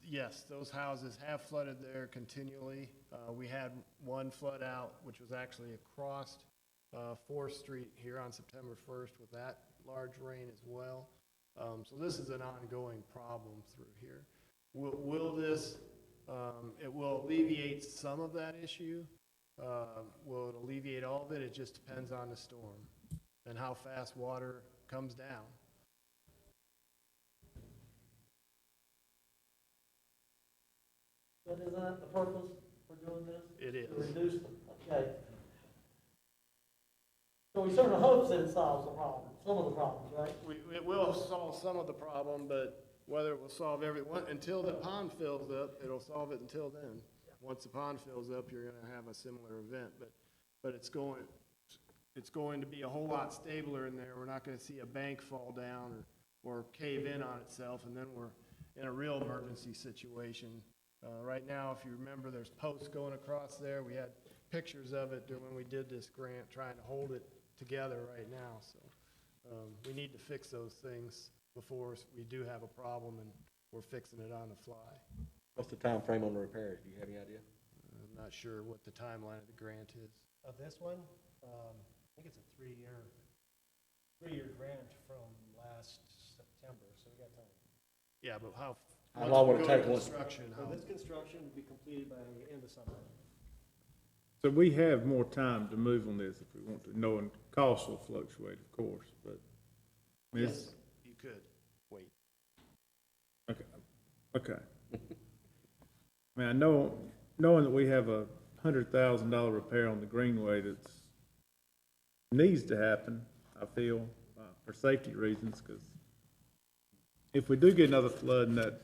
Speaker 17: yes, those houses have flooded there continually. We had one flood out, which was actually across 4th Street here on September 1st with that large rain as well. So this is an ongoing problem through here. Will this, it will alleviate some of that issue? Will it alleviate all of it? It just depends on the storm and how fast water comes down.
Speaker 8: But isn't that the purpose for doing this?
Speaker 17: It is.
Speaker 8: To reduce them, okay. So we certainly hope that it solves the problem, some of the problems, right?
Speaker 17: It will solve some of the problem, but whether it will solve every one, until the pond fills up, it'll solve it until then. Once the pond fills up, you're gonna have a similar event, but it's going to be a whole lot stabler in there. We're not gonna see a bank fall down or cave in on itself, and then we're in a real emergency situation. Right now, if you remember, there's posts going across there. We had pictures of it when we did this grant, trying to hold it together right now, so we need to fix those things before we do have a problem and we're fixing it on the fly.
Speaker 3: What's the time frame on the repairs? Do you have any idea?
Speaker 17: I'm not sure what the timeline of the grant is.
Speaker 7: Of this one, I think it's a three-year grant from last September, so we got time.
Speaker 17: Yeah, but
Speaker 3: How long would it take once?
Speaker 17: Construction,
Speaker 7: So
Speaker 17: how,
Speaker 7: this construction would be completed by the end of summer.
Speaker 6: So we have more time to move on this if we want to, knowing costs will fluctuate, of course, but.
Speaker 17: yes, you could wait.
Speaker 6: Okay. I mean, knowing that we have a $100,000 repair on the Greenway that's needs to happen, I feel, for safety reasons, because if we do get another flood and that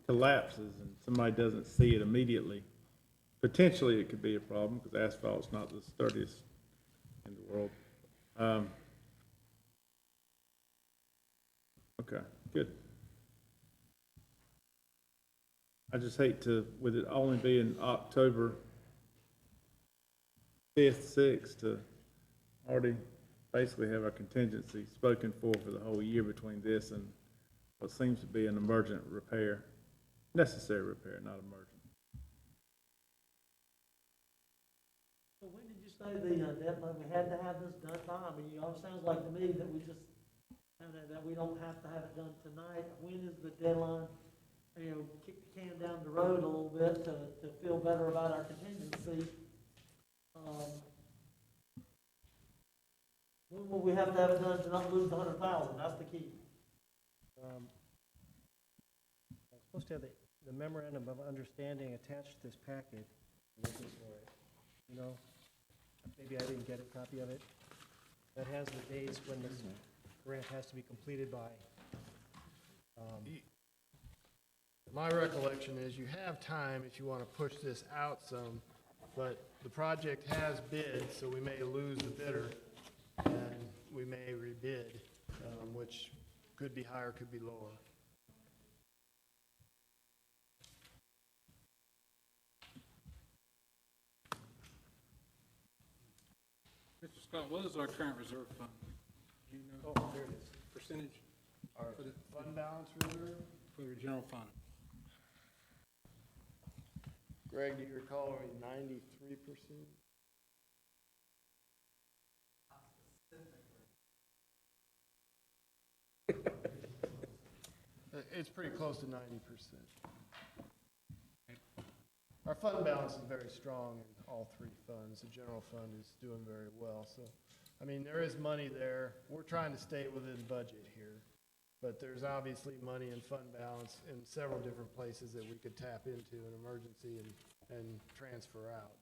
Speaker 6: collapses and somebody doesn't see it immediately, potentially it could be a problem, because asphalt's not the sturdiest in the world. Okay, good. I just hate to, with it only being October 5th, 6th, to already basically have our contingency spoken for the whole year between this and what seems to be an emergent repair, necessary repair, not emergent.
Speaker 8: So when did you say the deadline, we had to have this done by? I mean, it all sounds like to me that we just, that we don't have to have it done tonight. When is the deadline? You know, kick the can down the road a little bit to feel better about our contingency. When will we have to have it done to not lose the 100,000? That's the key.
Speaker 7: I'm supposed to have the memorandum of understanding attached to this packet. I'm looking for it. You know, maybe I didn't get a copy of it. That has the dates when the grant has to be completed by.
Speaker 17: My recollection is you have time if you want to push this out some, but the project has bid, so we may lose the bidder, and we may rebid, which could be higher, could be lower.
Speaker 2: Mr. Scott, what is our current reserve fund? Do you know?
Speaker 7: Oh, there it is.
Speaker 2: Percentage
Speaker 17: Our
Speaker 2: for the
Speaker 17: fund balance reserve?
Speaker 2: for your general fund?
Speaker 17: Greg, do you recall, 93%? It's pretty close to 90%. Our fund balance is very strong in all three funds. The general fund is doing very well. So, I mean, there is money there. We're trying to stay within budget here. But there's obviously money in fund balance in several different places that we could tap into an emergency and transfer out.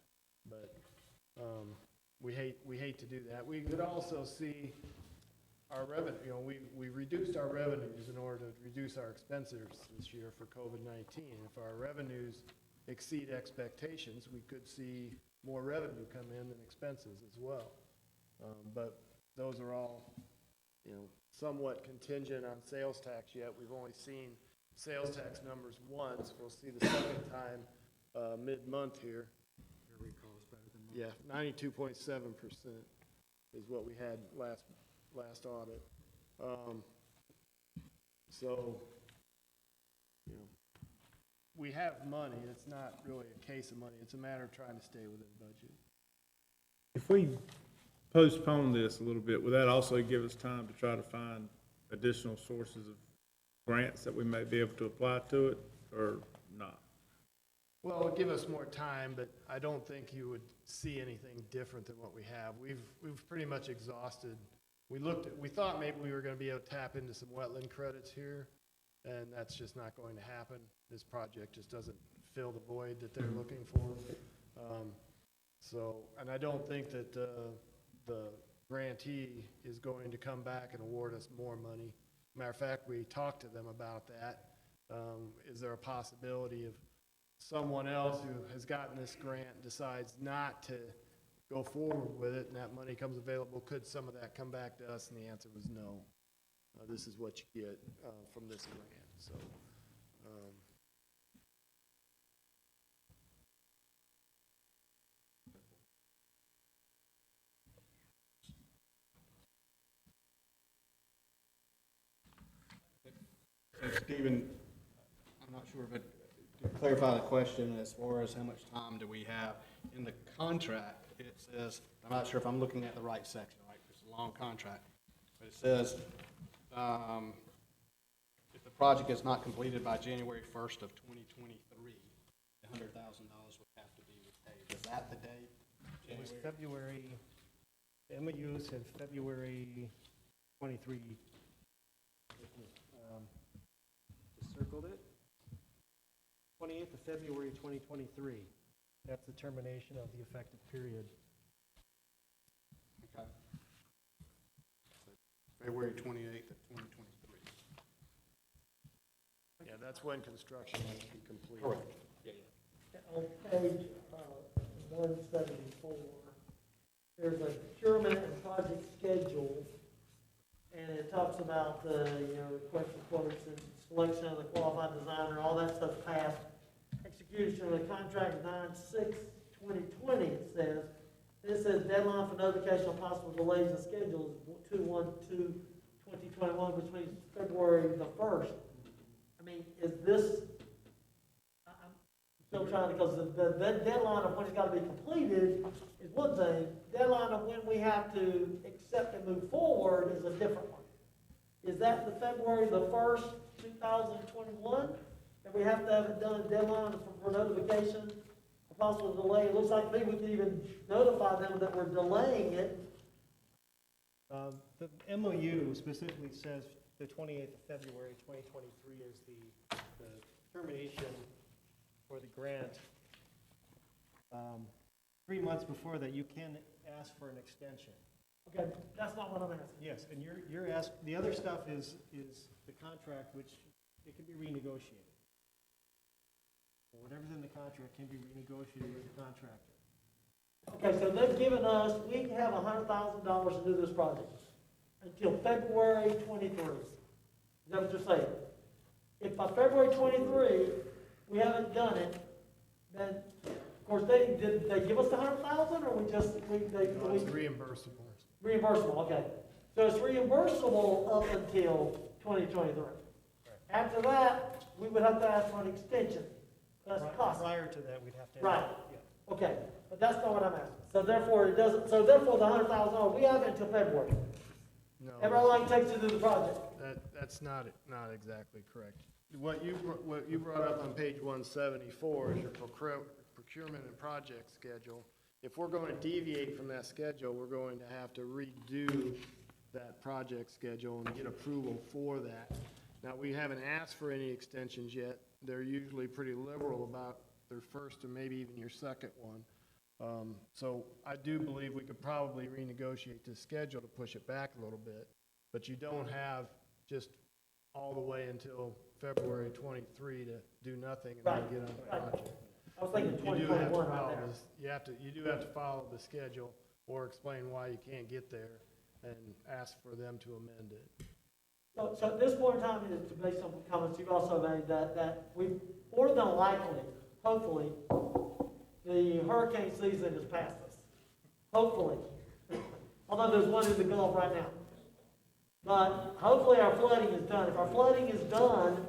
Speaker 17: But we hate to do that. We could also see our revenue, you know, we reduced our revenues in order to reduce our expenses this year for COVID-19. If our revenues exceed expectations, we could see more revenue come in than expenses as well. But those are all, you know, somewhat contingent on sales tax yet. We've only seen sales tax numbers once. We'll see the second time mid-month here.
Speaker 2: Your recall is better than mine.
Speaker 17: Yeah, 92.7% is what we had last audit. So, you know, we have money. It's not really a case of money. It's a matter of trying to stay within budget.
Speaker 6: If we postpone this a little bit, would that also give us time to try to find additional sources of grants that we may be able to apply to it, or not?
Speaker 17: Well, it'll give us more time, but I don't think you would see anything different than what we have. We've pretty much exhausted. We thought maybe we were going to be able to tap into some wetland credits here, and that's just not going to happen. This project just doesn't fill the void that they're looking for. And I don't think that the grantee is going to come back and award us more money. Matter of fact, we talked to them about that. Is there a possibility of someone else who has gotten this grant decides not to go forward with it and that money comes available? Could some of that come back to us? And the answer was no. This is what you get from this grant. So,
Speaker 1: So Stephen, I'm not sure, but to clarify the question as far as how much time do we have, in the contract, it says, I'm not sure if I'm looking at the right section, right? It's a long contract, but it says, if the project is not completed by January 1st of 2023, the $100,000 would have to be repaid. Is that the date?
Speaker 7: It was February, the MOU said February 23. Just circled it. 28th of February 2023. That's the termination of the effective period.
Speaker 1: Okay. So February 28th of 2023.
Speaker 17: Yeah, that's when construction has to be completed.
Speaker 11: Correct. Yeah, yeah.
Speaker 8: On page 174, there's a procurement and project schedule, and it talks about the, request for quotes and selection of the qualified designer, all that stuff passed. Execution of the contract 9/6/2020, it says. This says deadline for notification of possible delays in schedules, 2/1/2021, which means February the 1st. I mean, is this, I'm still trying to, because the deadline of when it's got to be completed is one thing. Deadline of when we have to accept and move forward is a different one. Is that the February the 1st, 2021? That we have to have it done, deadline for notification, a possible delay? It looks like maybe we can even notify them that we're delaying it.
Speaker 7: The MOU specifically says the 28th of February, 2023 is the termination for the grant. 3 months before that, you can ask for an extension.
Speaker 8: Okay, that's not what I'm asking.
Speaker 7: Yes, and you're asking, the other stuff is the contract, which it can be renegotiated. Whatever's in the contract can be renegotiated with the contractor.
Speaker 8: Okay, so they've given us, we have $100,000 to do this project until February 23. Is that what you're saying? If by February 23, we haven't done it, then, of course, did they give us the 100,000, or we just,
Speaker 17: No, it's reimbursable.
Speaker 8: Reimbursable, okay. So it's reimbursable up until 2023. After that, we would have to ask for an extension. That's cost.
Speaker 7: Prior to that, we'd have to.
Speaker 8: Right.
Speaker 7: Yeah.
Speaker 8: Okay, but that's not what I'm asking. So therefore, it doesn't, so therefore, the $100,000, we have it until February.
Speaker 17: No.
Speaker 8: Every line takes it to the project.
Speaker 17: That's not exactly correct. What you brought up on page 174 is your procurement and project schedule. If we're going to deviate from that schedule, we're going to have to redo that project schedule and get approval for that. Now, we haven't asked for any extensions yet. They're usually pretty liberal about their first or maybe even your second one. So I do believe we could probably renegotiate the schedule to push it back a little bit, but you don't have just all the way until February 23 to do nothing and then get on the project.
Speaker 8: I was thinking 2021 right there.
Speaker 17: You do have to follow the schedule or explain why you can't get there and ask for them to amend it.
Speaker 8: So at this point in time, is based on comments you've also made, that we, more than likely, hopefully, the hurricane season has passed us. Hopefully. Although there's one in the Gulf right now. But hopefully our flooding is done. If our flooding is done,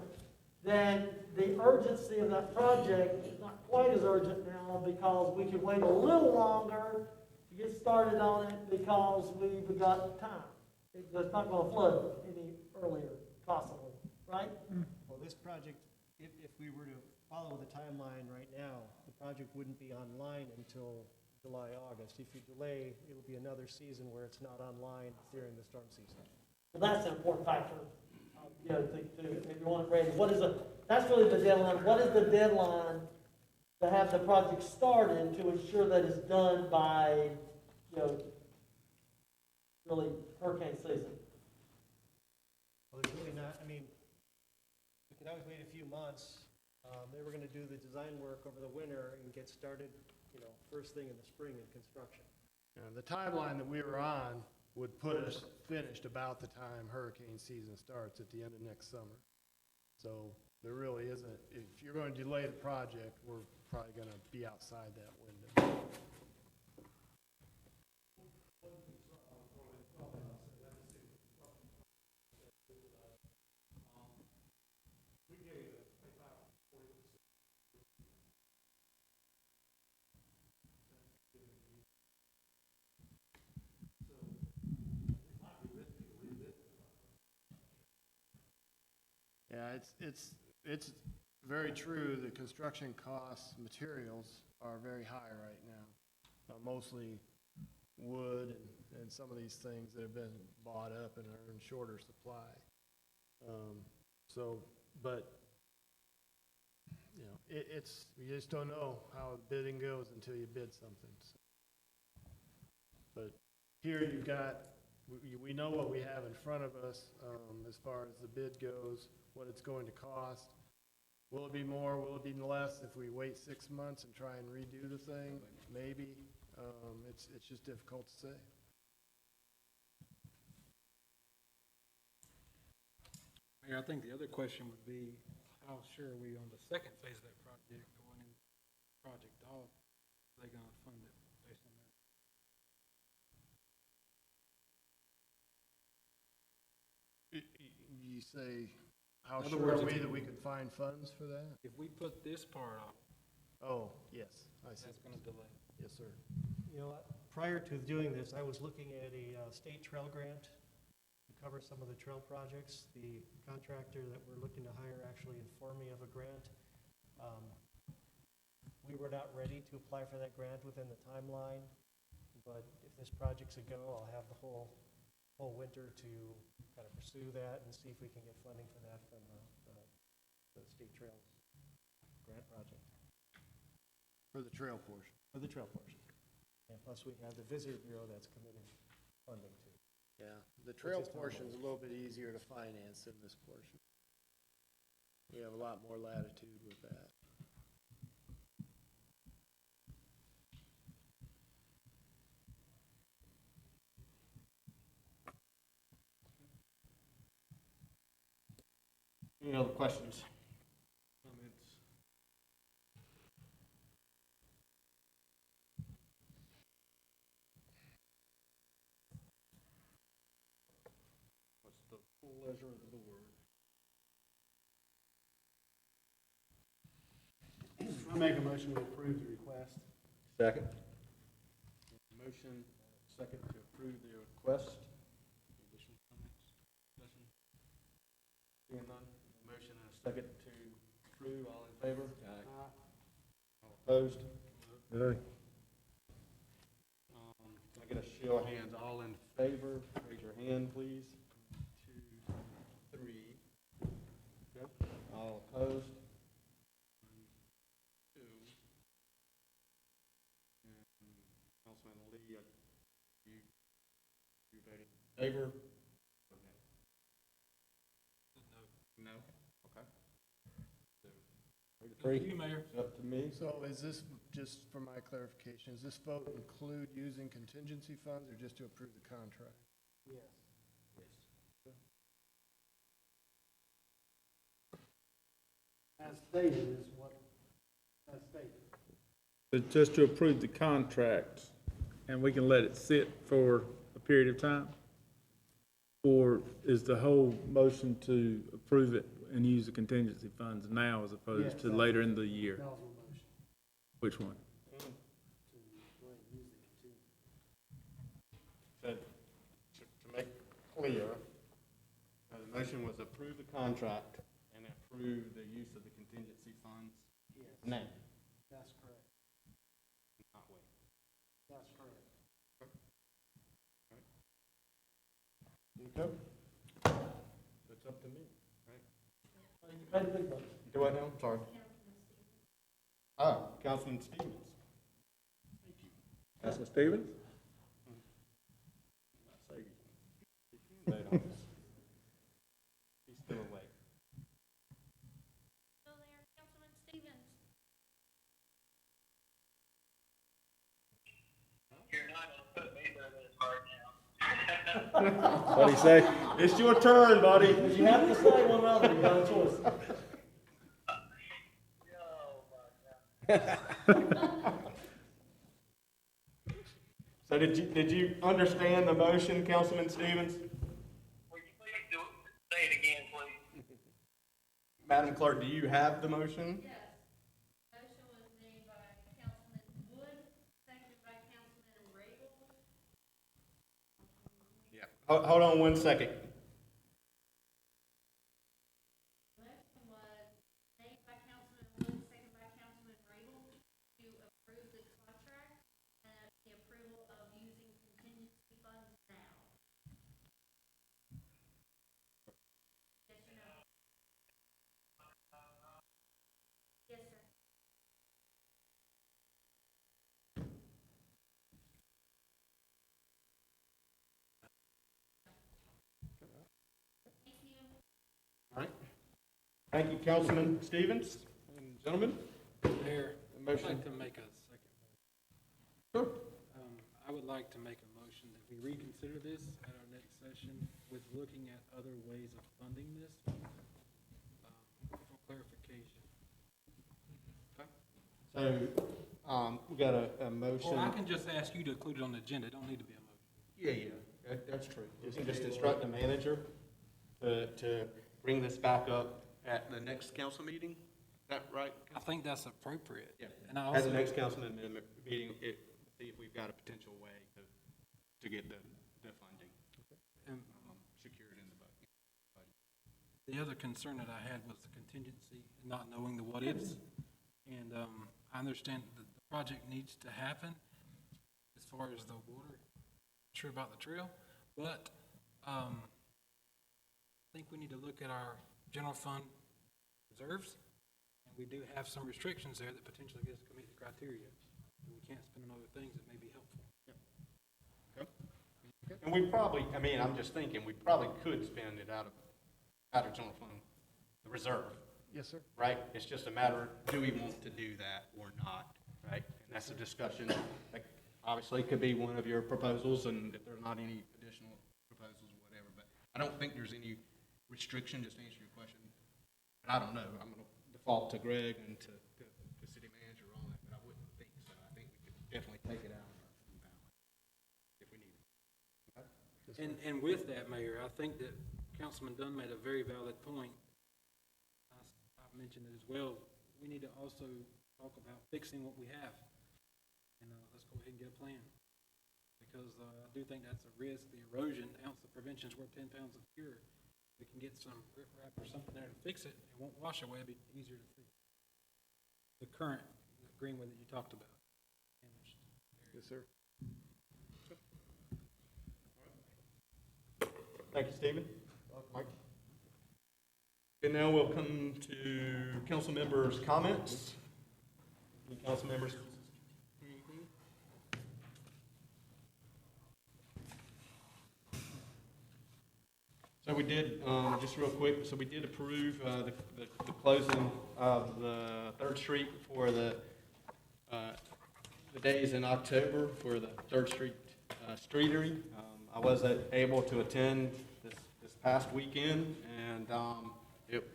Speaker 8: then the urgency of that project is not quite as urgent now, because we can wait a little longer to get started on it because we've got time. It's not going to flood any earlier, possibly, right?
Speaker 7: Well, this project, if we were to follow the timeline right now, the project wouldn't be online until July, August. If you delay, it'll be another season where it's not online during the storm season.
Speaker 8: Well, that's an important factor, if you want it ready. That's really the deadline. What is the deadline to have the project started to ensure that it's done by, really hurricane season?
Speaker 7: Well, there's really not, we could always wait a few months. They were gonna do the design work over the winter and get started, first thing in the spring in construction.
Speaker 17: The timeline that we were on would put us finished about the time hurricane season starts at the end of next summer. So there really isn't, if you're going to delay the project, we're probably going to be outside that window. Yeah, it's very true. The construction costs, materials are very high right now. Mostly wood and some of these things that have been bought up and are in shorter supply. You just don't know how the bidding goes until you bid something. So. But here you've got, we know what we have in front of us as far as the bid goes, what it's going to cost. Will it be more, will it be less if we wait 6 months and try and redo the thing? Maybe. It's just difficult to say.
Speaker 2: Mayor, I think the other question would be, how sure are we on the second phase of that project going in, project off? Are they gonna fund it based on that?
Speaker 17: You say, how
Speaker 2: In other
Speaker 17: sure are
Speaker 2: words,
Speaker 17: we
Speaker 2: if-
Speaker 17: that we could find funds for that?
Speaker 2: If we put this part off,
Speaker 17: Oh, yes, I see.
Speaker 2: that's gonna delay.
Speaker 17: Yes, sir.
Speaker 7: You know, prior to doing this, I was looking at a state trail grant to cover some of the trail projects. The contractor that we're looking to hire actually informed me of a grant. We were not ready to apply for that grant within the timeline, but if this project's a go, I'll have the whole winter to kind of pursue that and see if we can get funding for that from the state trails grant project.
Speaker 17: For the trail portion.
Speaker 7: For the trail portion. And plus, we have the Visitor Bureau that's committed funding to.
Speaker 17: Yeah, the trail
Speaker 7: is not
Speaker 17: portion is a little bit easier to finance than this portion. We have a lot more latitude with that.
Speaker 1: Any other questions? Comments? What's the pleasure of the board?
Speaker 10: I make a motion to approve the request.
Speaker 1: Second. Motion, second to approve the request. Additional comments, discussion? Seeing none, motion and a second to approve, all in favor? All opposed? Can I get a show of hands, all in favor, raise your hand, please. 1, 2, 3. Good. All opposed? 1, 2. And Councilman Lee, you voted in favor? No? Okay. So,
Speaker 2: Up to you, Mayor.
Speaker 1: It's up to me.
Speaker 17: So is this, just for my clarification, does this vote include using contingency funds or just to approve the contract?
Speaker 10: Yes.
Speaker 1: Yes.
Speaker 10: As stated is what, as stated.
Speaker 6: But just to approve the contract, and we can let it sit for a period of time? Or is the whole motion to approve it and use the contingency funds now as opposed
Speaker 10: Yes,
Speaker 6: to
Speaker 10: that-
Speaker 6: later in the year?
Speaker 10: That was my motion,
Speaker 6: Which one?
Speaker 10: to go ahead and use the contingency.
Speaker 1: Said, to make clear, the motion was approve the contract and approve the use of the contingency funds
Speaker 10: Yes.
Speaker 1: now,
Speaker 10: That's correct.
Speaker 1: not wait.
Speaker 10: That's correct.
Speaker 1: Okay. So it's up to me, right?
Speaker 8: You paid the big bucks.
Speaker 1: Do what now? Sorry. Oh, Councilman Stevens. Thank you.
Speaker 6: Councilman Stevens?
Speaker 1: Say, you can vote on this. He's still awake.
Speaker 5: Still there, Councilman Stevens?
Speaker 12: You're not gonna put me through this right now.
Speaker 1: What'd he say? It's your turn, buddy.
Speaker 8: You have to say one or other, you got a choice.
Speaker 1: So did you understand the motion, Councilman Stevens?
Speaker 12: Will you please say it again, please?
Speaker 1: Madam Clerk, do you have the motion?
Speaker 5: Yes. Motion was made by Councilman Wood, seconded by Councilman Rabel.
Speaker 1: Yeah. Hold on 1 second.
Speaker 5: Motion was made by Councilman Wood, seconded by Councilman Rabel to approve the contract and the approval of using contingency funds now. Yes or no? Yes, sir.
Speaker 1: Thank you, Councilman Stevens. And gentlemen,
Speaker 2: Mayor,
Speaker 1: the
Speaker 2: I'd
Speaker 1: motion.
Speaker 2: like to make a second.
Speaker 1: Sure.
Speaker 2: I would like to make a motion that we reconsider this at our next session with looking at other ways of funding this, for clarification.
Speaker 1: So, we got a motion.
Speaker 2: Or I can just ask you to include it on the agenda, it don't need to be a motion.
Speaker 1: Yeah, that's true. You can just instruct the manager to bring this back up at the next council meeting. Is that right?
Speaker 2: I think that's appropriate.
Speaker 1: Yeah.
Speaker 2: And I
Speaker 1: At
Speaker 2: also,
Speaker 1: the next council meeting, see if we've got a potential way to get the funding
Speaker 2: and
Speaker 1: secured in the budget.
Speaker 2: the other concern that I had was the contingency, not knowing the what-ifs. And I understand that the project needs to happen as far as the water, sure about the trail, but I think we need to look at our general fund reserves, and we do have some restrictions there that potentially get us to meet the criteria. And we can't spend on other things that may be helpful.
Speaker 1: And we probably, I mean, I'm just thinking, we probably could spend it out of general fund, the reserve,
Speaker 17: Yes, sir.
Speaker 1: right? It's just a matter of, do we want to do that or not, right? And that's a discussion, like, obviously, it could be one of your proposals, and if there's not any additional proposals or whatever, but I don't think there's any restriction, just to answer your question. And I don't know, I'm gonna default to Greg and to city manager on that, but I wouldn't think so. I think we could definitely take it out if we need it.
Speaker 2: And with that, Mayor, I think that Councilman Dunn made a very valid point. I've mentioned it as well. We need to also talk about fixing what we have. And let's go ahead and get a plan. Because I do think that's a risk, the erosion, ounce of prevention is worth 10 pounds of cure. We can get some riprap or something there to fix it. It won't wash away, it'll be easier to fix. The current greenway that you talked about.
Speaker 17: Yes, sir.
Speaker 1: Thank you, Stephen. Mike. And now we'll come to council members' comments. Any council members? So we did, just real quick, so we did approve the closing of the 3rd Street for the days in October for the 3rd Street Streetery. I wasn't able to attend this past weekend, and it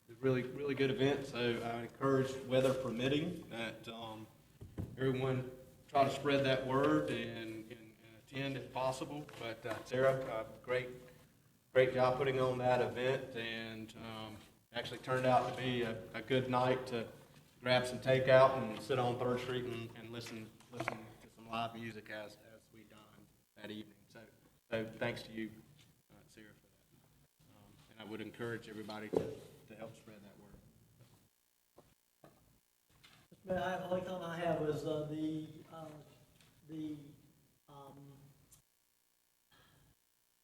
Speaker 1: was really good event, so I encourage, weather permitting, that everyone try to spread that word and attend if possible. But Sarah, great job putting on that event, and actually turned out to be a good night to grab some takeout and sit on 3rd Street and listen to some live music as we dined that evening. So thanks to you, Sarah, for that. And I would encourage everybody to help spread that word.
Speaker 8: Mr. Mayor, the only comment I have was the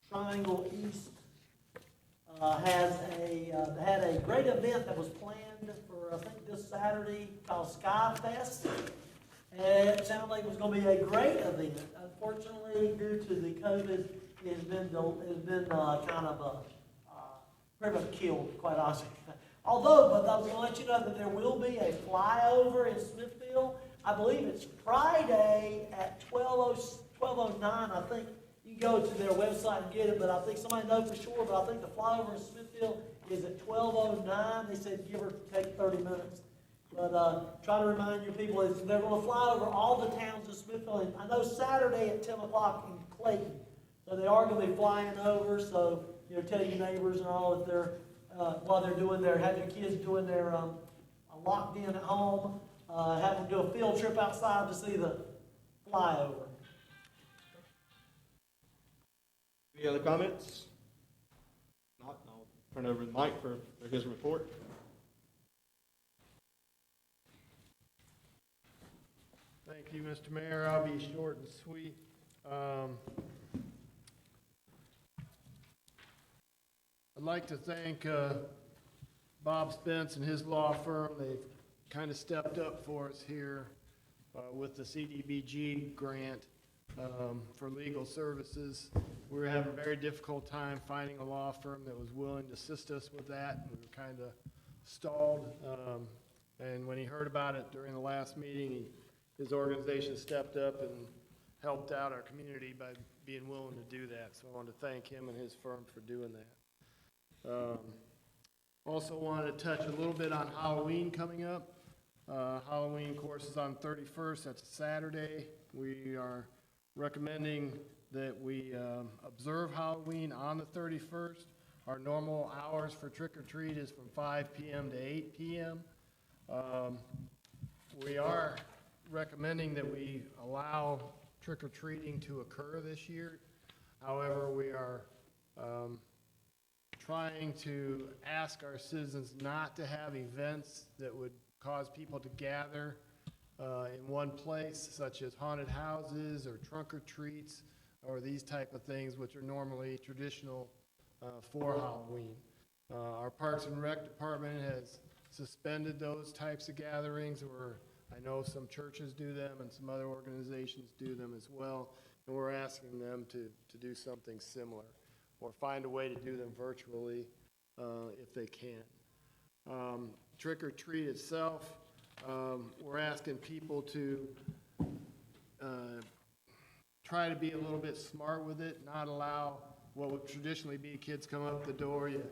Speaker 8: Triangle East had a great event that was planned for, I think, this Saturday called Sky Fest. And it sounded like it was going to be a great event. Unfortunately, due to the COVID, it's been kind of pretty much killed, quite honestly. Although, but I was going to let you know that there will be a flyover in Smithfield. I believe it's Friday at 12:09, I think. You can go to their website and get it, but I think somebody knows for sure, but I think the flyover in Smithfield is at 12:09. They said give or take 30 minutes. But try to remind your people, they're going to fly over all the towns in Smithfield. I know Saturday at 10 o'clock in Clayton. So they are going to be flying over, so, tell your neighbors and all if they're, while they're doing have your kids doing their locked in at home, have them do a field trip outside to see the flyover.
Speaker 1: Any other comments? Not, I'll turn over to Mike for his report.
Speaker 17: Thank you, Mr. Mayor. I'll be short and sweet. I'd like to thank Bob Spence and his law firm. They've kind of stepped up for us here with the CDBG grant for legal services. We were having a very difficult time finding a law firm that was willing to assist us with that. We were kind of stalled. And when he heard about it during the last meeting, his organization stepped up and helped out our community by being willing to do that. So I want to thank him and his firm for doing that. Also wanted to touch a little bit on Halloween coming up. Halloween, of course, is on 31st. That's a Saturday. We are recommending that we observe Halloween on the 31st. Our normal hours for trick-or-treat is from 5 p.m. to 8 p.m. We are recommending that we allow trick-or-treating to occur this year. However, we are trying to ask our citizens not to have events that would cause people to gather in one place, such as haunted houses or trunk-or-treats or these type of things, which are normally traditional for Halloween. Our Parks and Rec Department has suspended those types of gatherings, or I know some churches do them and some other organizations do them as well, and we're asking them to do something similar or find a way to do them virtually if they can. Trick or treat itself, we're asking people to try to be a little bit smart with it, not allow what would traditionally be kids come up the door, you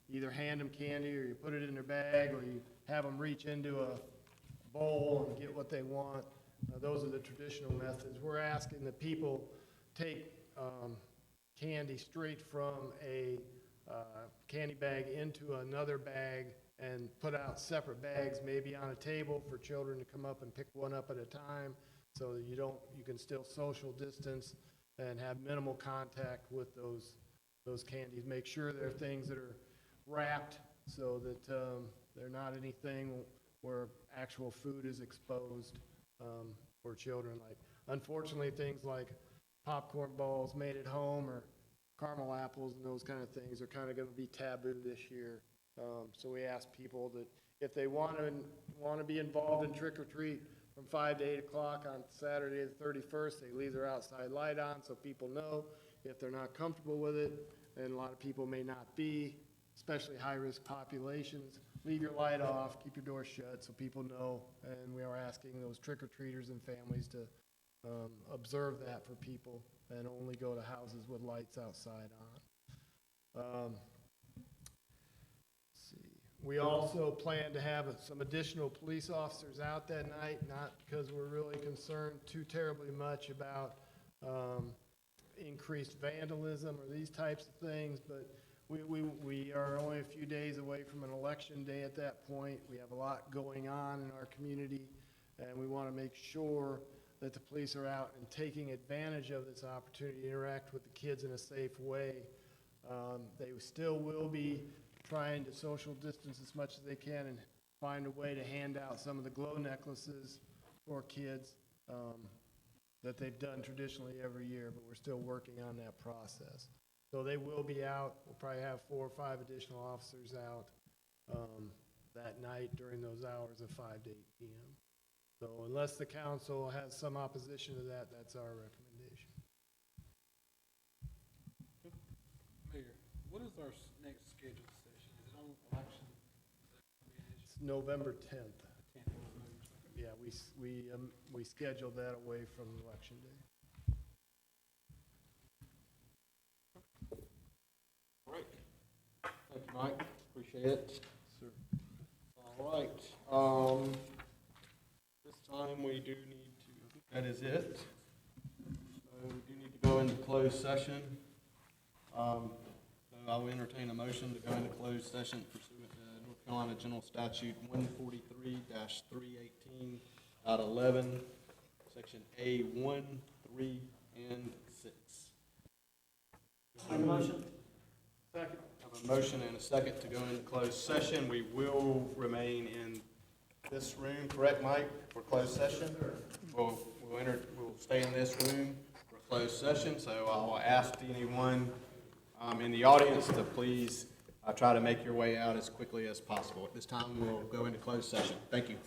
Speaker 17: either hand them candy or you put it in their bag or you have them reach into a bowl and get what they want. Those are the traditional methods. We're asking that people take candy straight from a candy bag into another bag and put out separate bags, maybe on a table for children to come up and pick one up at a time, so that you can still social distance and have minimal contact with those candies. Make sure they're things that are wrapped so that they're not anything where actual food is exposed for children. Like, unfortunately, things like popcorn balls made at home or caramel apples and those kind of things are kind of going to be taboo this year. So we ask people that if they want to be involved in trick or treat from 5 to 8 o'clock on Saturday the 31st, they leave their outside light on so people know. If they're not comfortable with it, and a lot of people may not be, especially high-risk populations, leave your light off, keep your door shut so people know. And we are asking those trick-or-treaters and families to observe that for people and only go to houses with lights outside on. Let's see. We also plan to have some additional police officers out that night, not because we're really concerned too terribly much about increased vandalism or these types of things, but we are only a few days away from an election day at that point. We have a lot going on in our community, and we want to make sure that the police are out and taking advantage of this opportunity to interact with the kids in a safe way. They still will be trying to social distance as much as they can and find a way to hand out some of the glow necklaces for kids that they've done traditionally every year, but we're still working on that process. So they will be out. We'll probably have 4 or 5 additional officers out that night during those hours of 5 to 8 p.m. So unless the council has some opposition to that, that's our recommendation.
Speaker 2: Mayor, what is our next scheduled session? Is it on election?
Speaker 17: It's November 10th. Yeah, we scheduled that away from Election Day.
Speaker 1: All right. Thank you, Mike. Appreciate it.
Speaker 17: Sir.
Speaker 1: All right. This time we do need to, that is it. So we do need to go into closed session. So I will entertain a motion to go into closed session pursuant to North Carolina General Statute 143-318.11, Section A 1, 3, and 6.
Speaker 8: Make a motion.
Speaker 17: Second.
Speaker 1: I have a motion and a second to go into closed session. We will remain in this room, correct, Mike, for closed session? We'll stay in this room for closed session, so I'll ask anyone in the audience to please try to make your way out as quickly as possible. At this time, we'll go into closed session. Thank you.